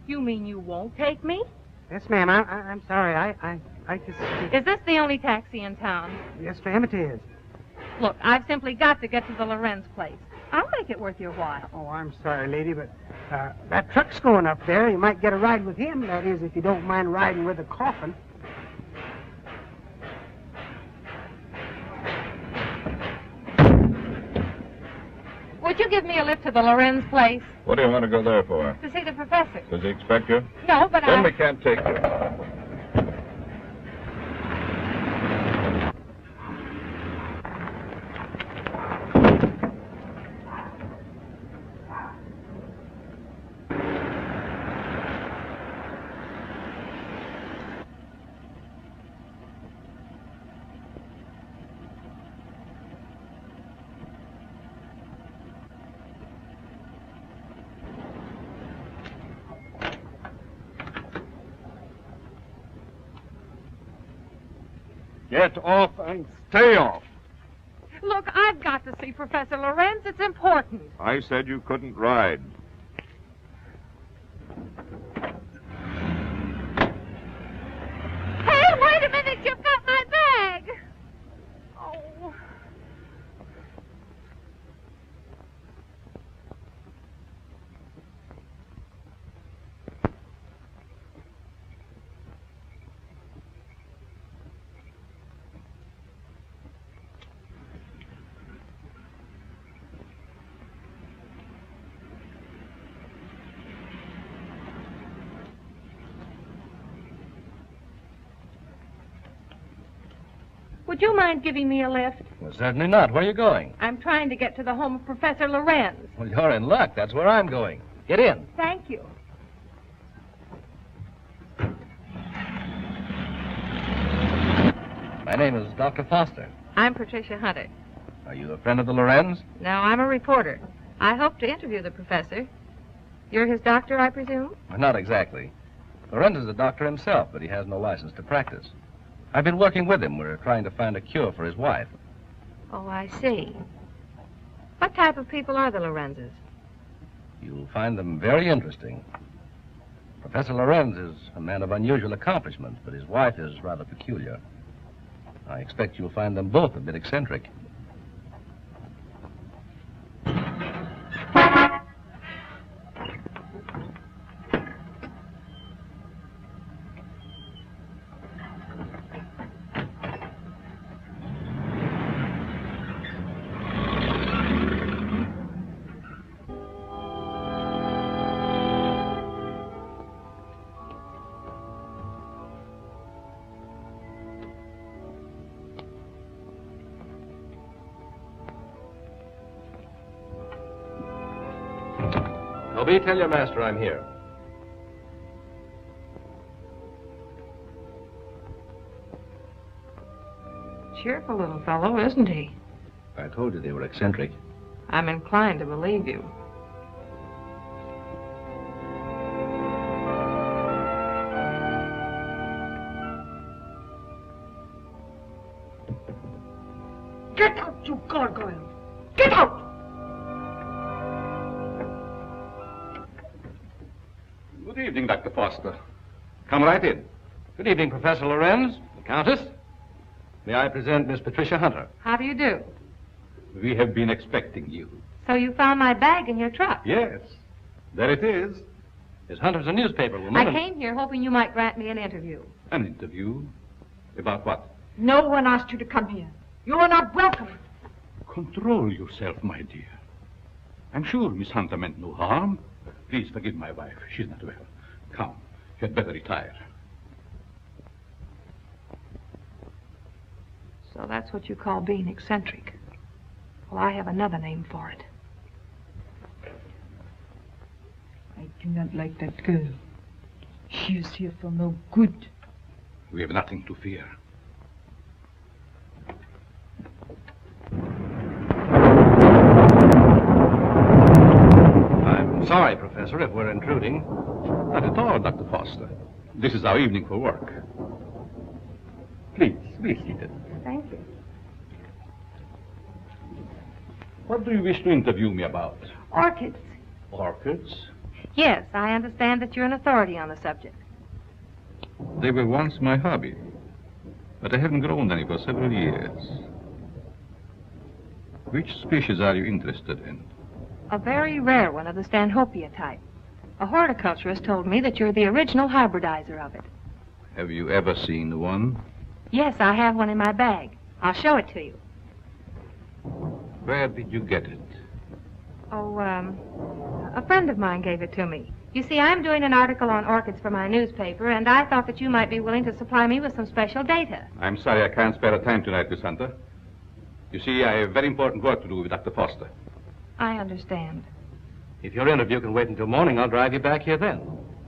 You mean you won't take me? Yes, ma'am. I'm sorry. I just... Is this the only taxi in town? Yes, ma'am, it is. Look, I've simply got to get to the Lorenz place. I'll make it worth your while. Oh, I'm sorry, lady, but that truck's going up there. You might get a ride with him. That is, if you don't mind riding with a coffin. Would you give me a lift to the Lorenz place? What do you want to go there for? To see the professor. Does he expect you? No, but Then we can't take you. Get off and stay off. Look, I've got to see Professor Lorenz. It's important. I said you couldn't ride. Hey, wait a minute. You've got my bag. Oh. Would you mind giving me a lift? Well, certainly not. Where are you going? I'm trying to get to the home of Professor Lorenz. Well, you're in luck. That's where I'm going. Get in. Thank you. My name is Dr. Foster. I'm Patricia Hunter. Are you a friend of the Lorenz? No, I'm a reporter. I hope to interview the professor. You're his doctor, I presume? Well, not exactly. Lorenz is a doctor himself, but he has no license to practice. I've been working with him. We're trying to find a cure for his wife. Oh, I see. What type of people are the Lorenzes? You'll find them very interesting. Professor Lorenz is a man of unusual accomplishments, but his wife is rather peculiar. I expect you'll find them both a bit eccentric. Toby, tell your master I'm here. Cheerful little fellow, isn't he? I told you they were eccentric. I'm inclined to believe you. Get out, you gargoyle! Get out! Good evening, Dr. Foster. Come right in. Good evening, Professor Lorenz, the Countess. May I present Miss Patricia Hunter? How do you do? We have been expecting you. So you found my bag in your truck? Yes. There it is. Miss Hunter's a newspaper woman. I came here hoping you might grant me an interview. An interview? About what? No one asked you to come here. You are not welcome. Control yourself, my dear. I'm sure Miss Hunter meant no harm. Please forgive my wife. She's not well. Come. You had better retire. So that's what you call being eccentric. Well, I have another name for it. I do not like that girl. She is here for no good. We have nothing to fear. I'm sorry, Professor, if we're intruding. Not at all, Dr. Foster. This is our evening for work. Please, be seated. Thank you. What do you wish to interview me about? Orchids. Orchids? Yes, I understand that you're an authority on the subject. They were once my hobby, but I haven't grown any for several years. Which species are you interested in? A very rare one of the Stanhopea type. A horticulturist told me that you're the original hybridizer of it. Have you ever seen one? Yes, I have one in my bag. I'll show it to you. Where did you get it? Oh, a friend of mine gave it to me. You see, I'm doing an article on orchids for my newspaper, and I thought that you might be willing to supply me with some special data. I'm sorry I can't spare the time tonight, Miss Hunter. You see, I have very important work to do with Dr. Foster. I understand. If your interview can wait until morning, I'll drive you back here then.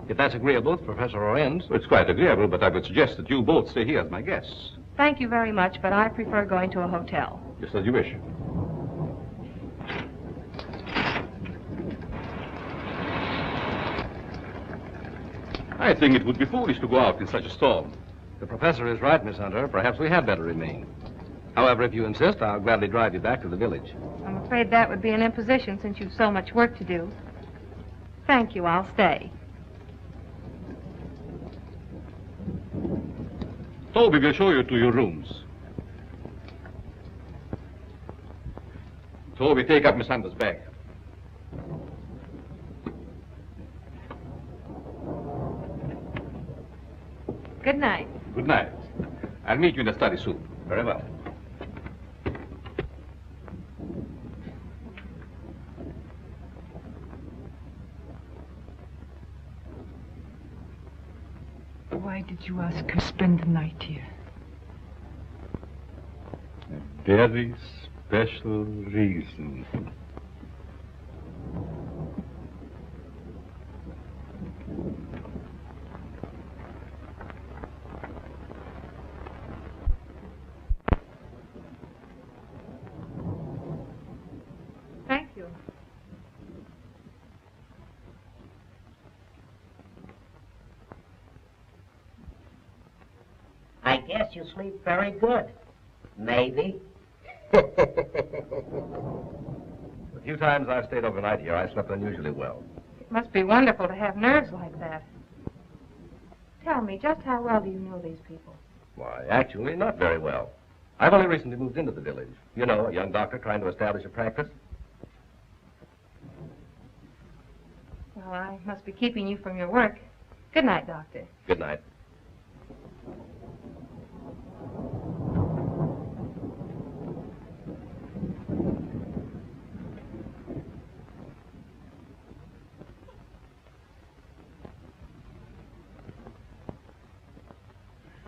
If that's agreeable to Professor Lorenz. Well, it's quite agreeable, but I would suggest that you both stay here as my guests. Thank you very much, but I prefer going to a hotel. Just as you wish. I think it would be foolish to go out in such a storm. The professor is right, Miss Hunter. Perhaps we had better remain. However, if you insist, I'll gladly drive you back to the village. I'm afraid that would be an imposition since you've so much work to do. Thank you, I'll stay. Toby will show you to your rooms. Toby, take up Miss Hunter's bag. Good night. Good night. I'll meet you in the study soon. Very well. Why did you ask her to spend the night here? very special reason. Thank you. I guess you sleep very good. Maybe. The few times I've stayed overnight here, I slept unusually well. It must be wonderful to have nerves like that. Tell me, just how well do you know these people? Why, actually, not very well. I've only recently moved into the village. You know, a young doctor trying to establish a practice. Well, I must be keeping you from your work. Good night, Doctor. Good night.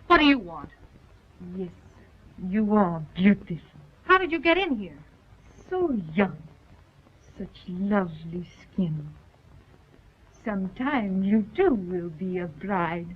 What do you want? Yes, you are beautiful. How did you get in here? So young. Such lovely skin. Sometime you too will be a bride.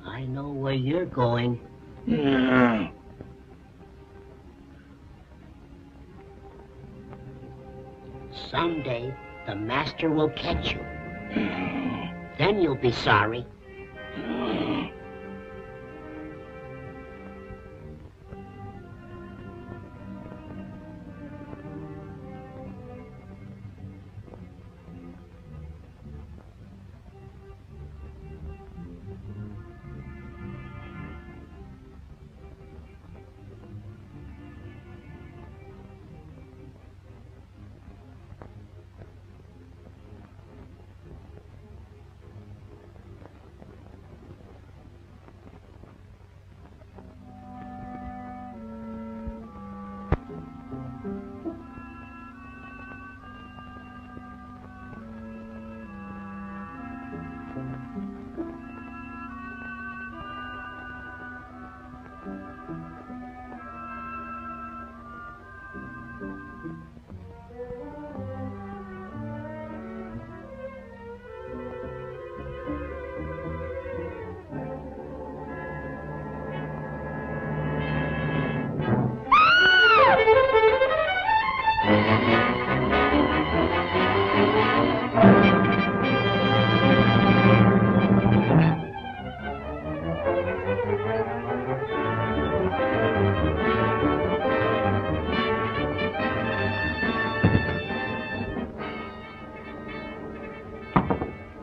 I know where you're going. Someday, the master will catch you. Then you'll be sorry.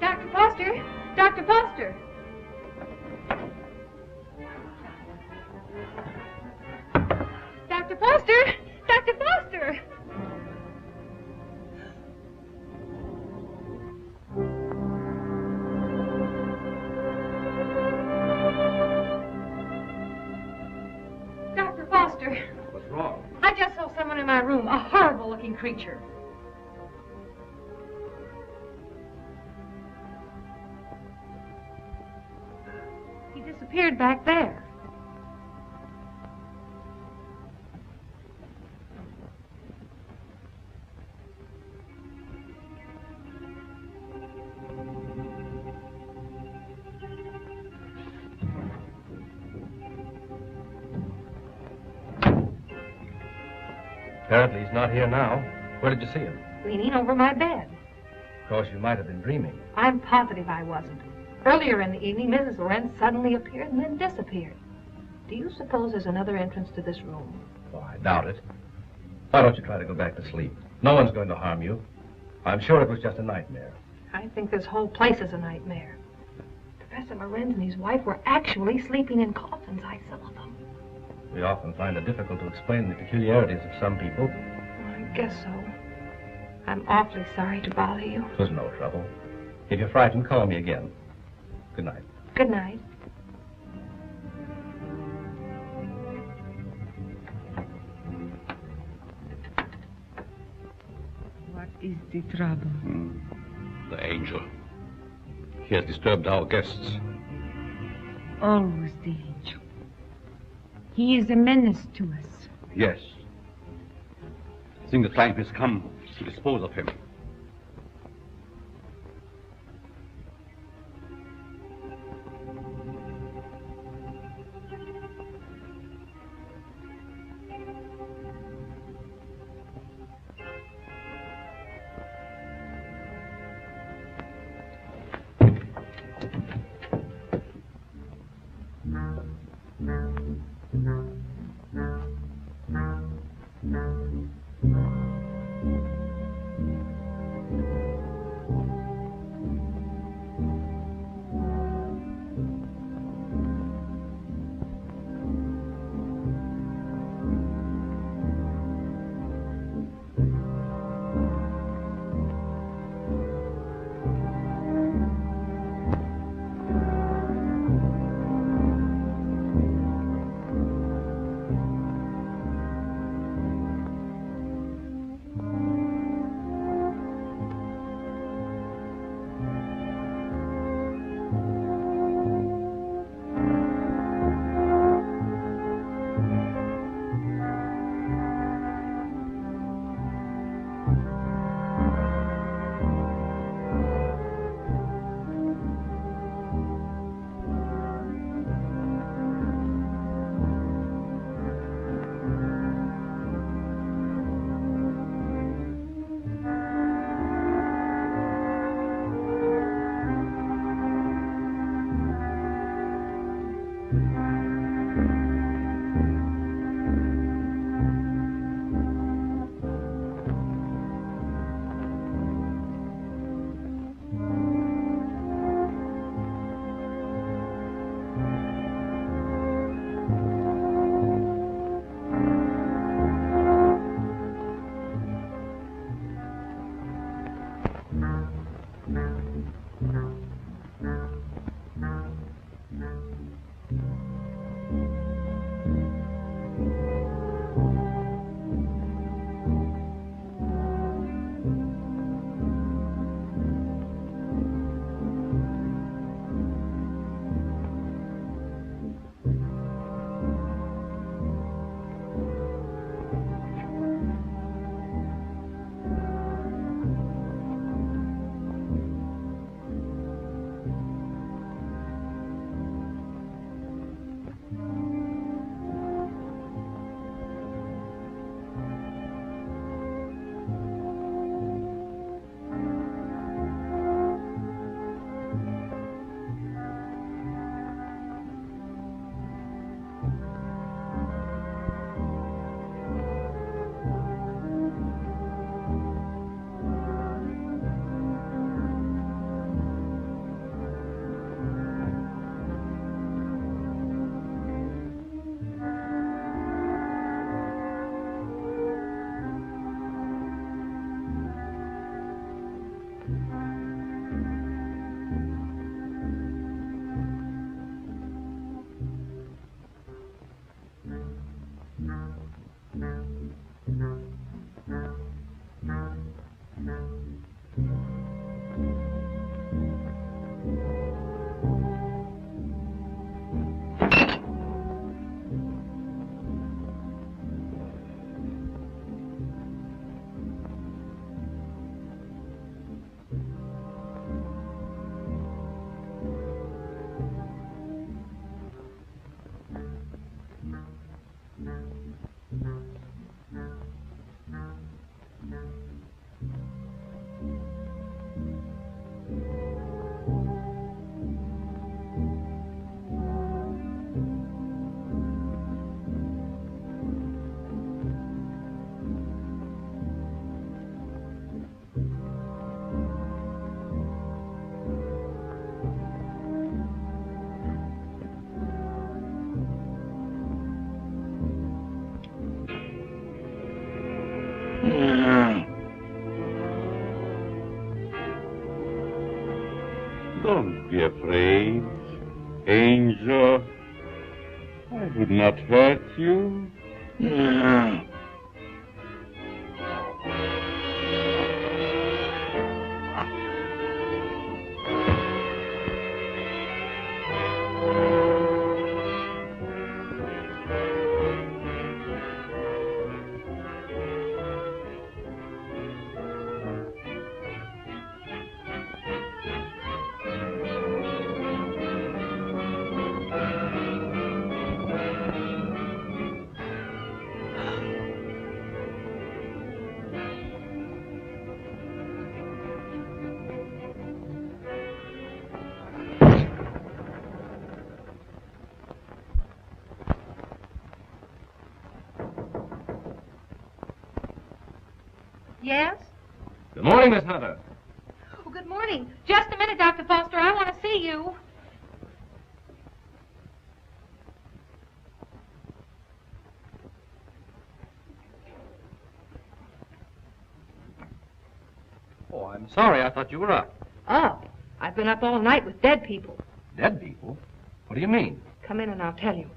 Dr. Foster! Dr. Foster! Dr. Foster! Dr. Foster! Dr. Foster! What's wrong? I just saw someone in my room, a horrible-looking creature. He disappeared back there. Apparently he's not here now. Where did you see him? Leaning over my bed. Of course, you might have been dreaming. I'm positive I wasn't. Earlier in the evening, Mrs. Lorenz suddenly appeared and then disappeared. Do you suppose there's another entrance to this room? Oh, I doubt it. Why don't you try to go back to sleep? No one's going to harm you. I'm sure it was just a nightmare. I think this whole place is a nightmare. Professor Lorenz and his wife were actually sleeping in coffins, I saw them. We often find it difficult to explain the peculiarities of some people. I guess so. I'm awfully sorry to bother you. It was no trouble. If you're frightened, call me again. Good night. Good night. What is the trouble? The angel. He has disturbed our guests. Always the angel. He is a menace to us. Yes. I think the time has come to dispose of him. be afraid, Angel. I would not hurt you. Yes? Good morning, Miss Hunter. Oh, good morning. Just a minute, Dr. Foster. I want to see you. Oh, I'm sorry. I thought you were up. Oh, I've been up all night with dead people. Dead people? What do you mean? Come in and I'll tell you.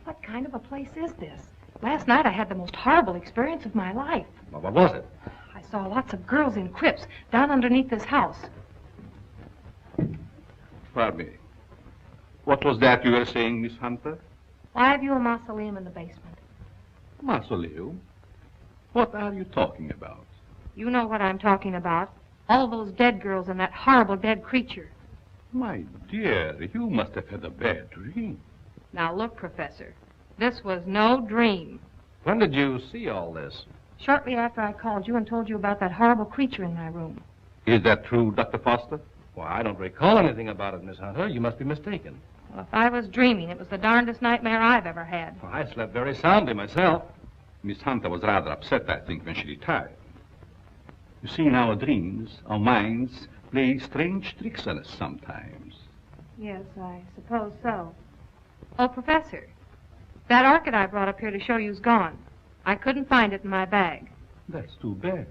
What kind of a place is this? Last night I had the most horrible experience of my life. Well, what was it? I saw lots of girls in crypts down underneath this house. Pardon me. What was that you were saying, Miss Hunter? Why have you a mausoleum in the basement? Mausoleum? What are you talking about? You know what I'm talking about. All those dead girls and that horrible dead creature. My dear, you must have had a bad dream. Now look, Professor, this was no dream. When did you see all this? Shortly after I called you and told you about that horrible creature in my room. Is that true, Dr. Foster? Why, I don't recall anything about it, Miss Hunter. You must be mistaken. Well, if I was dreaming, it was the darndest nightmare I've ever had. Well, I slept very soundly myself. Miss Hunter was rather upset, I think, when she retired. You see, in our dreams, our minds play strange tricks on us sometimes. Yes, I suppose so. Oh, Professor, that orchid I brought up here to show you's gone. I couldn't find it in my bag. That's too bad.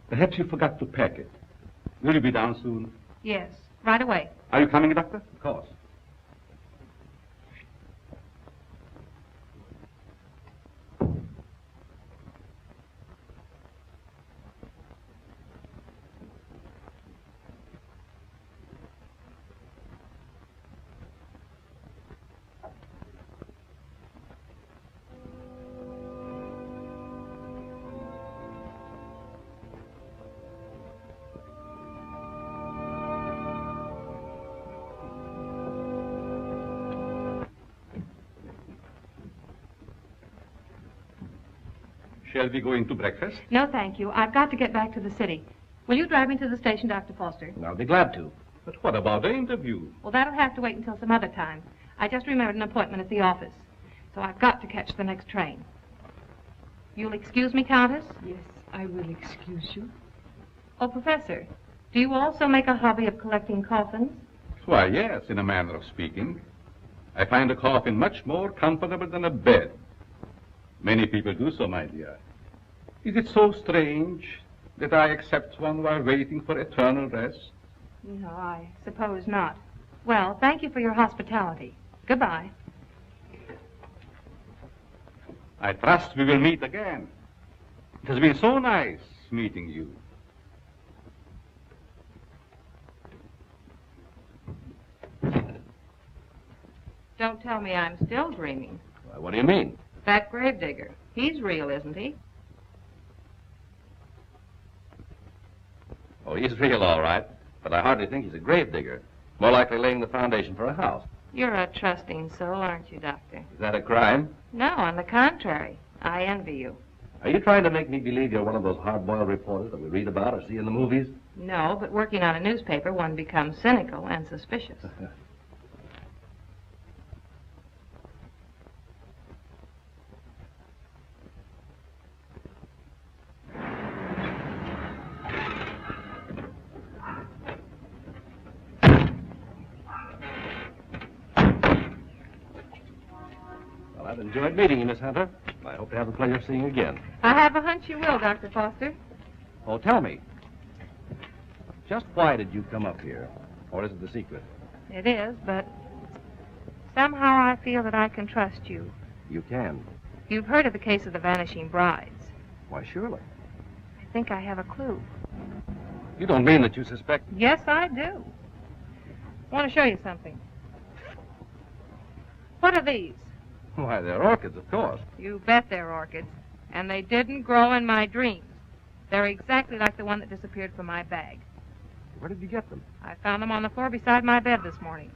Perhaps you forgot to pack it. Will you be down soon? Yes, right away. Are you coming, Doctor? Of course. Shall we go into breakfast? No, thank you. I've got to get back to the city. Will you drive me to the station, Dr. Foster? I'll be glad to. But what about the interview? Well, that'll have to wait until some other time. I just remembered an appointment at the office. So I've got to catch the next train. You'll excuse me, Countess? Yes, I will excuse you. Oh, Professor, do you also make a hobby of collecting coffins? Why, yes, in a manner of speaking. I find a coffin much more comfortable than a bed. Many people do so, my dear. Is it so strange that I accept one while waiting for eternal rest? No, I suppose not. Well, thank you for your hospitality. Goodbye. I trust we will meet again. It has been so nice meeting you. Don't tell me I'm still dreaming. Why, what do you mean? That gravedigger. He's real, isn't he? Oh, he's real, all right. But I hardly think he's a gravedigger. More likely laying the foundation for a house. You're a trusting soul, aren't you, Doctor? Is that a crime? No, on the contrary. I envy you. Are you trying to make me believe you're one of those hard-boiled reporters that we read about or see in the movies? No, but working on a newspaper, one becomes cynical and suspicious. Well, I've enjoyed meeting you, Miss Hunter. I hope to have the pleasure of seeing you again. I have a hunch you will, Dr. Foster. Oh, tell me. Just why did you come up here? Or is it the secret? It is, but somehow I feel that I can trust you. You can. You've heard of the case of the vanishing brides. Why, surely. I think I have a clue. You don't mean that you suspect... Yes, I do. I want to show you something. What are these? Why, they're orchids, of course. You bet they're orchids. And they didn't grow in my dreams. They're exactly like the one that disappeared from my bag. Where did you get them? I found them on the floor beside my bed this morning.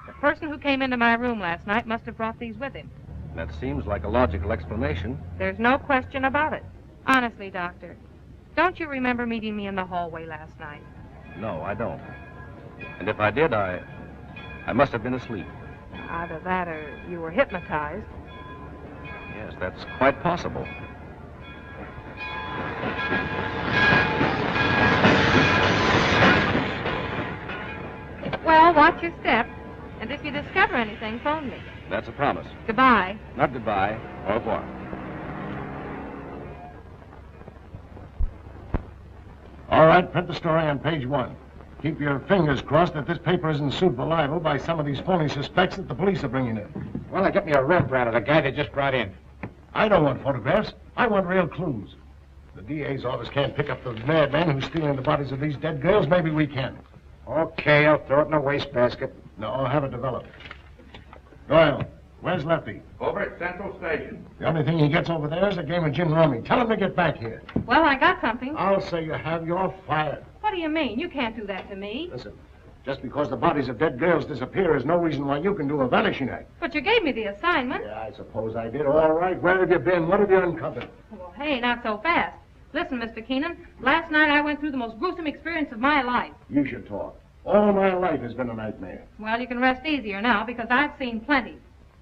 The person who came into my room last night must have brought these with him. That seems like a logical explanation. There's no question about it. Honestly, Doctor, don't you remember meeting me in the hallway last night? No, I don't. And if I did, I must have been asleep. Either that or you were hypnotized. Yes, that's quite possible. Well, watch your step. And if you discover anything, phone me. That's a promise. Goodbye. Not goodbye. Au revoir. All right, print the story on page 1. Keep your fingers crossed that this paper isn't sued for libel by some of these phony suspects that the police are bringing in. Well, I get me a Rembrandt of the guy they just brought in. I don't want photographs. I want real clues. The DA's office can't pick up the madman who's stealing the bodies of these dead girls. Maybe we can. Okay, I'll throw it in a wastebasket. No, I'll have it developed. Doyle, where's Lefty? Over at Central Station. The only thing he gets over there is a game of gin rummy. Tell him to get back here. Well, I got something. I'll say you have. You're fired. What do you mean? You can't do that to me. Listen, just because the bodies of dead girls disappear is no reason why you can do a vanishing act. But you gave me the assignment. Yeah, I suppose I did. All right, where have you been? What have you uncovered? Well, hey, not so fast. Listen, Mr. Keenan, last night I went through the most gruesome experience of my life. You should talk. All my life has been a nightmare. Well, you can rest easier now because I've seen plenty.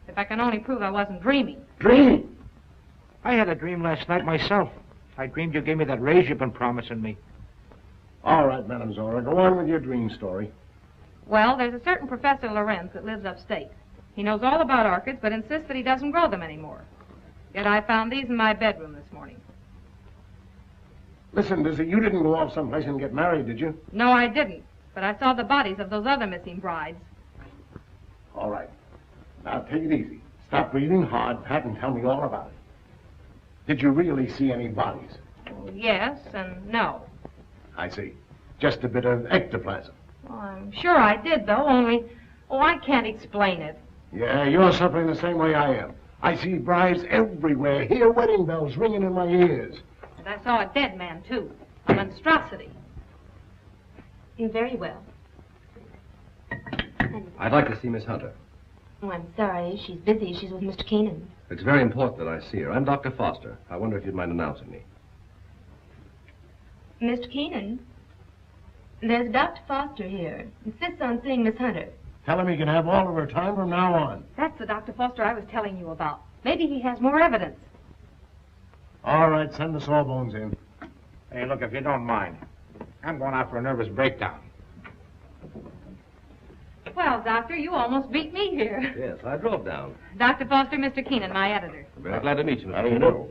If I can only prove I wasn't dreaming. Dreaming? I had a dream last night myself. I dreamed you gave me that raise you've been promising me. All right, Madame Zora, go on with your dream story. Well, there's a certain Professor Lorenz that lives upstate. He knows all about orchids, but insists that he doesn't grow them anymore. Yet I found these in my bedroom this morning. Listen, Dizzy, you didn't go off someplace and get married, did you? No, I didn't. But I saw the bodies of those other missing brides. All right. Now, take it easy. Stop breathing hard, Pat, and tell me all about it. Did you really see any bodies? Yes and no. I see. Just a bit of ectoplasm. Well, I'm sure I did, though, only... Oh, I can't explain it. Yeah, you're suffering the same way I am. I see brides everywhere. Hear wedding bells ringing in my ears. And I saw a dead man, too. A monstrosity. Very well. I'd like to see Miss Hunter. Oh, I'm sorry. She's busy. She's with Mr. Keenan. It's very important that I see her. I'm Dr. Foster. I wonder if you'd mind announcing me. Mr. Keenan, there's Dr. Foster here. Insists on seeing Miss Hunter. Tell him he can have all of her time from now on. That's the Dr. Foster I was telling you about. Maybe he has more evidence. All right, send the sawbones in. Hey, look, if you don't mind, I'm going out for a nervous breakdown. Well, Doctor, you almost beat me here. Yes, I drove down. Dr. Foster, Mr. Keenan, my editor. I'm very glad to meet you, How Mr. do you Keenan. do?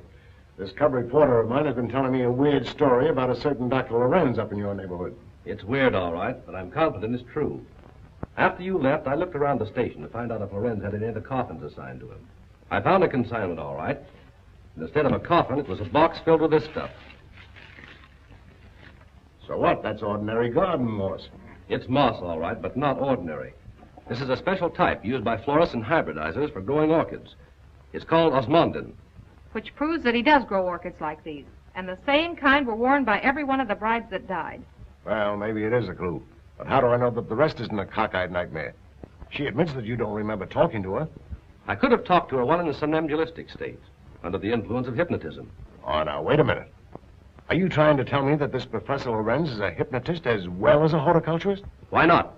This cub reporter of mine has been telling me a weird story about a certain Dr. Lorenz up in your neighborhood. It's weird, all right, but I'm confident it's true. After you left, I looked around the station to find out if Lorenz had any of the coffins assigned to him. I found a consignment, all right. And instead of a coffin, it was a box filled with this stuff. So what? That's ordinary garden moss. It's moss, all right, but not ordinary. This is a special type used by florists and hybridizers for growing orchids. It's called osmondin. Which proves that he does grow orchids like these. And the same kind were worn by every one of the brides that died. Well, maybe it is a clue. But how do I know that the rest isn't a cockeyed nightmare? She admits that you don't remember talking to her. I could have talked to her while in a somnambulistic state, under the influence of hypnotism. Oh, now, wait a minute. Are you trying to tell me that this Professor Lorenz is a hypnotist as well as a horticulturist? Why not?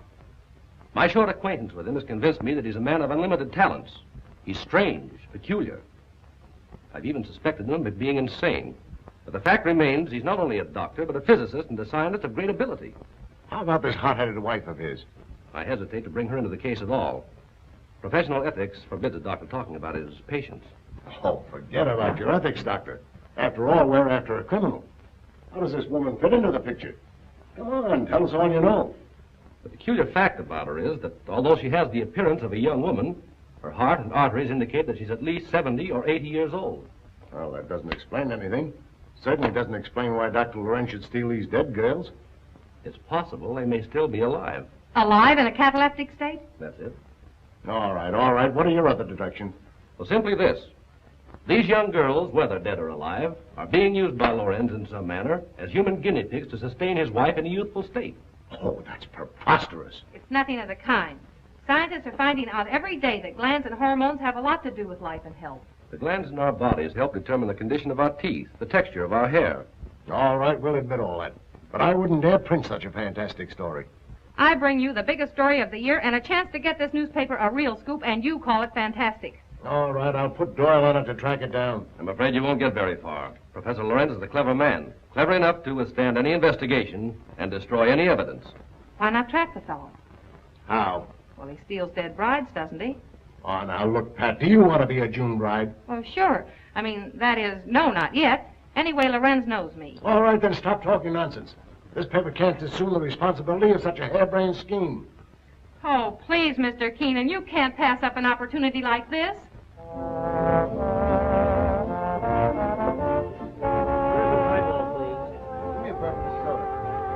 My short acquaintance with him has convinced me that he's a man of unlimited talents. He's strange, peculiar. I've even suspected him of being insane. But the fact remains he's not only a doctor, but a physicist and a scientist of great ability. How about this hot-headed wife of his? I hesitate to bring her into the case at all. Professional ethics forbids a doctor talking about his patients. Oh, forget about your ethics, Doctor. After all, we're after a criminal. How does this woman fit into the picture? Come on, tell us all you know. The peculiar fact about her is that although she has the appearance of a young woman, her heart and arteries indicate that she's at least 70 or 80 years old. Well, that doesn't explain anything. Certainly doesn't explain why Dr. Lorenz should steal these dead girls. It's possible they may still be alive. Alive in a cataleptic state? That's it. All right. What are your other deductions? Well, simply this. These young girls, whether dead or alive, are being used by Lorenz in some manner as human guinea pigs to sustain his wife in a youthful state. Oh, that's preposterous. It's nothing of the kind. Scientists are finding out every day that glands and hormones have a lot to do with life and health. The glands in our bodies help determine the condition of our teeth, the texture of our hair. All right, we'll admit all that. But I wouldn't dare print such a fantastic story. I bring you the biggest story of the year and a chance to get this newspaper a real scoop, and you call it fantastic. All right, I'll put Doyle on it to track it down. I'm afraid you won't get very far. Professor Lorenz is a clever man, clever enough to withstand any investigation and destroy any evidence. Why not track the fellow? How? Well, he steals dead brides, doesn't he? Oh, now, look, Pat, do you want to be a June bride? Well, sure. I mean, that is, no, not yet. Anyway, Lorenz knows me. All right, then stop talking nonsense. This paper can't assume the responsibility of such a harebrained scheme. Oh, please, Mr. Keenan, you can't pass up an opportunity like this.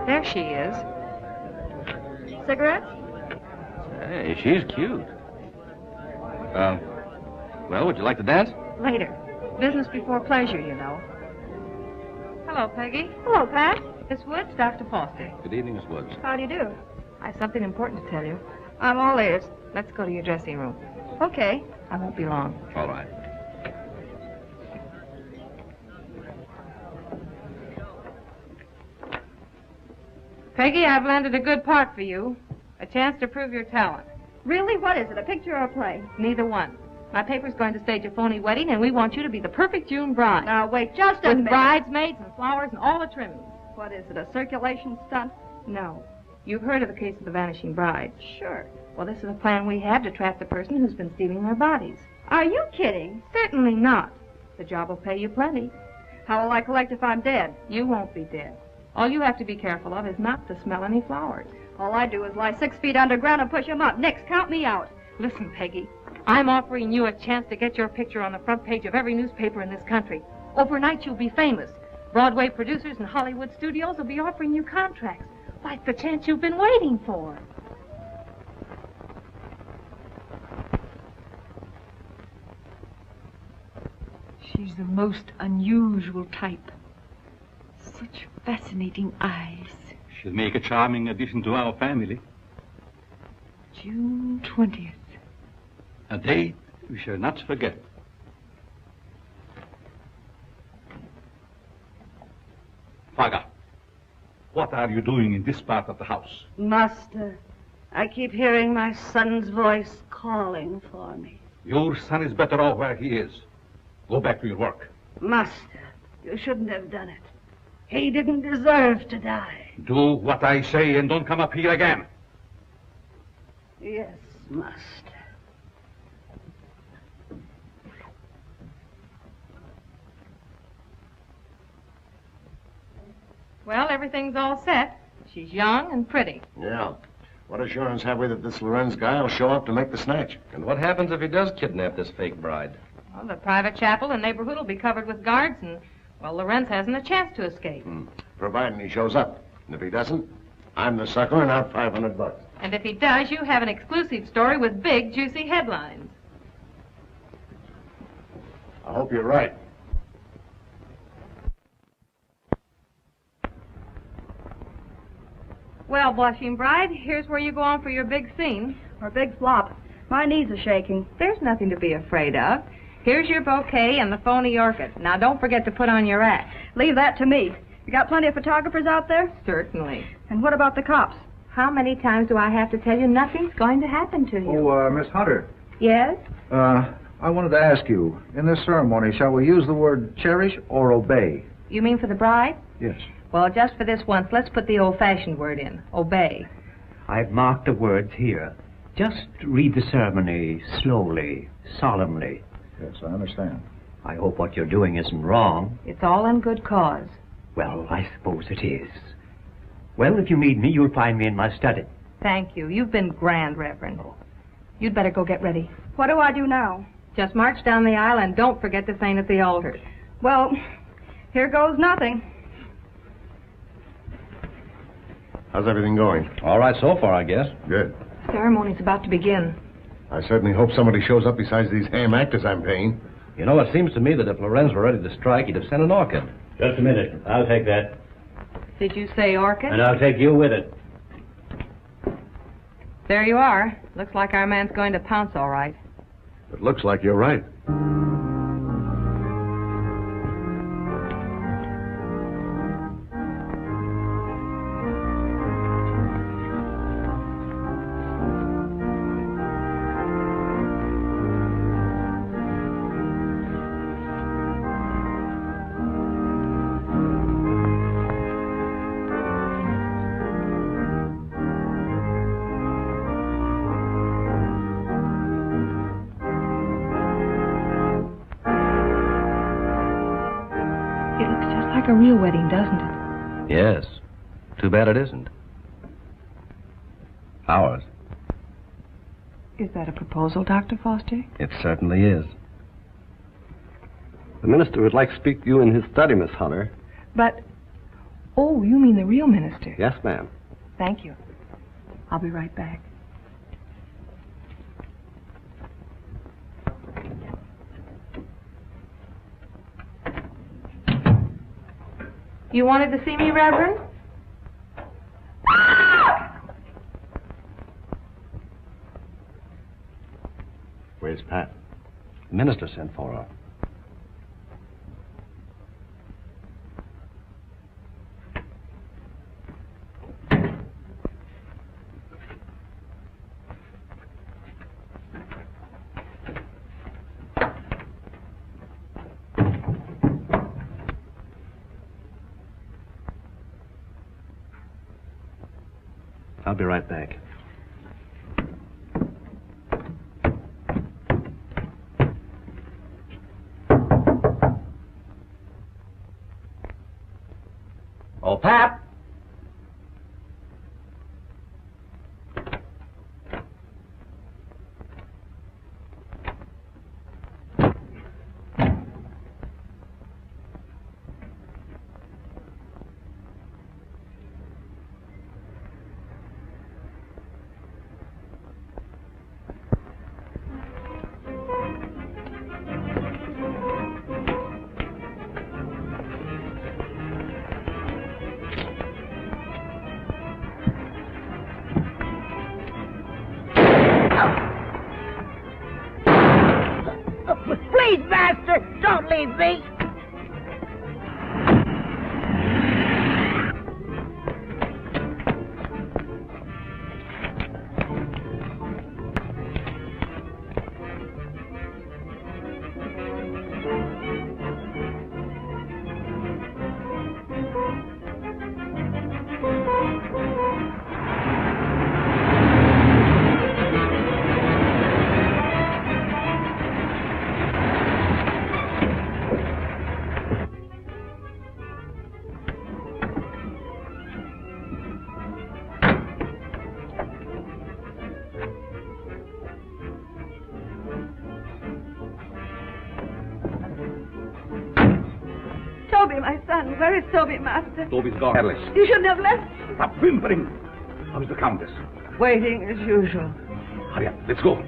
There she is. Cigarettes? Hey, she's cute. Well, would you like to dance? Later. Business before pleasure, you know. Hello, Peggy. Hello, Pat. Miss Woods, Dr. Foster. Good evening, Miss Woods. How do you do? I have something important to tell you. I'm all ears. Let's go to your dressing room. Okay. I won't be long. All right. Peggy, I've landed a good part for you. A chance to prove your talent. Really? What is it, a picture or a play? Neither one. My paper's going to stage a phony wedding, and we want you to be the perfect June bride. Now, wait just a With minute. bridesmaids and flowers and all the trimmings. What is it, a circulation stunt? No. You've heard of the case of the vanishing bride. Sure. Well, this is a plan we have to trap the person who's been stealing their bodies. Are you kidding? Certainly not. The job will pay you plenty. How will I collect if I'm dead? You won't be dead. All you have to be careful of is not to smell any flowers. All I do is lie 6 feet underground and push 'em up. Nix, count me out. Listen, Peggy. I'm offering you a chance to get your picture on the front page of every newspaper in this country. Overnight, you'll be famous. Broadway producers and Hollywood studios will be offering you contracts. Like the chance you've been waiting for. She's the most unusual type. Such fascinating eyes. She'll make a charming addition to our family. June 20th. A date we shall not forget. Faga, what are you doing in this part of the house? Master, I keep hearing my son's voice calling for me. Your son is better off where he is. Go back to your work. Master, you shouldn't have done it. He didn't deserve to die. Do what I say and don't come up here again. Yes, master. Well, everything's all set. She's young and pretty. Yeah. What assurance have we that this Lorenz guy will show up to make the snatch? And what happens if he does kidnap this fake bride? Well, the private chapel and neighborhood will be covered with guards, and, well, Lorenz hasn't a chance to escape. Providing he shows up. And if he doesn't, I'm the sucker and out $500. And if he does, you have an exclusive story with big, juicy headlines. I hope you're right. Well, blushing bride, here's where you go on for your big scene. Or big flop. My knees are shaking. There's nothing to be afraid of. Here's your bouquet and the phony orchid. Now, don't forget to put on your act. Leave that to me. You got plenty of photographers out there? Certainly. And what about the cops? How many times do I have to tell you nothing's going to happen to you? Oh, Miss Hunter. Yes? I wanted to ask you, in this ceremony, shall we use the word cherish or obey? You mean for the bride? Yes. Well, just for this once, let's put the old-fashioned word in. Obey. I've marked the words here. Just read the ceremony slowly, solemnly. Yes, I understand. I hope what you're doing isn't wrong. It's all in good cause. Well, I suppose it is. Well, if you need me, you'll find me in my study. Thank you. You've been grand, Reverend. You'd better go get ready. What do I do now? Just march down the aisle and don't forget to faint at the altar. Well, here goes nothing. How's everything going? All right so far, I guess. Good. Ceremony's about to begin. I certainly hope somebody shows up besides these ham actors I'm paying. You know, it seems to me that if Lorenz were ready to strike, he'd have sent an orchid. Just a minute. I'll take that. Did you say orchid? And I'll take you with it. There you are. Looks like our man's going to pounce all right. It looks like you're right. Like a real wedding, doesn't it? Yes. Too bad it isn't. Ours. Is that a proposal, Dr. Foster? It certainly is. The minister would like to speak to you in his study, Miss Hunter. But, oh, you mean the real minister? Yes, ma'am. Thank you. I'll be right back. You wanted to see me, Reverend? Where's Pat? The minister sent for her. I'll be right back. Oh, Pap! Please, Master, don't leave me. Toby, my son. Where is Toby, Master? Toby's gone. Alice. You shouldn't have left. Stop whimpering. How's the Countess? Waiting as usual. Hurry up. Let's go.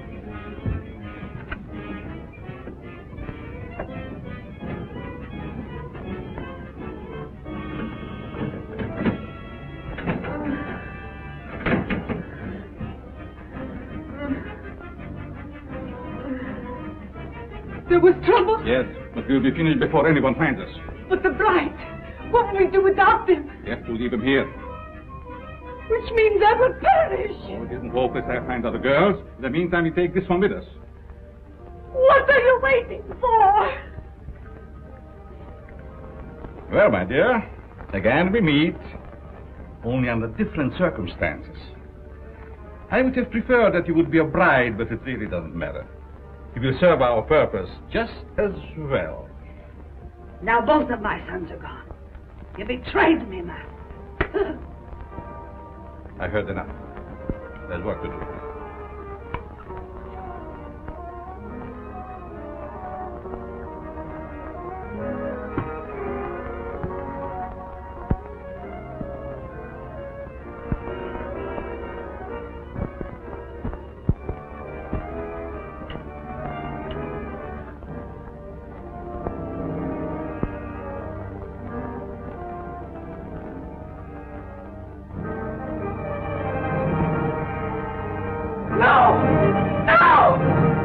There was trouble? Yes, but we'll be finished before anyone finds us. But the bride, what will we do without them? We have to leave him here. Which means I will perish. Oh, it isn't hopeless. I'll find other girls. In the meantime, we take this one with us. What are you waiting for? Well, my dear, again we meet, only under different circumstances. I would have preferred that you would be a bride, but it really doesn't matter. You will serve our purpose just as well. Now both of my sons are gone. You betrayed me, Master. I heard enough. There's work to do.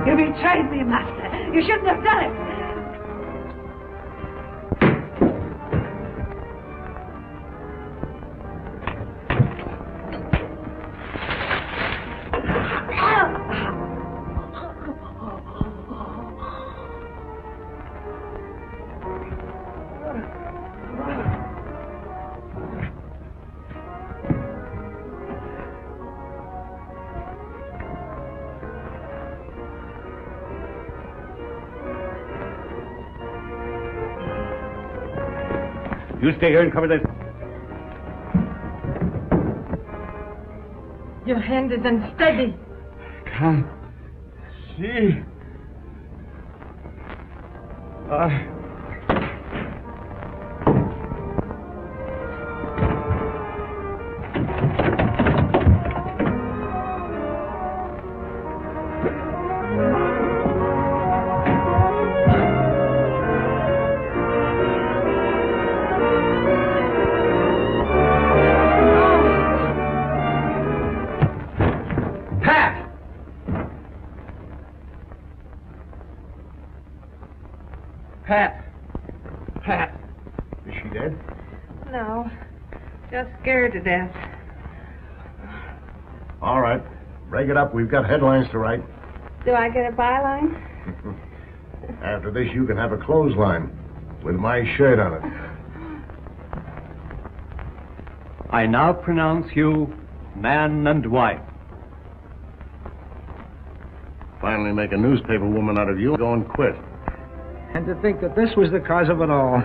You betrayed me, Master. You shouldn't have done it. You stay here and cover this. Your hand is unsteady. Can't see. Pat. Is she dead? No, just scared to death. All right. Break it up. We've got headlines to write. Do I get a byline? After this, you can have a clothesline with my shirt on it. I now pronounce you man and wife. Finally make a newspaper woman out of you. Go and quit. And to think that this was the cause of it all.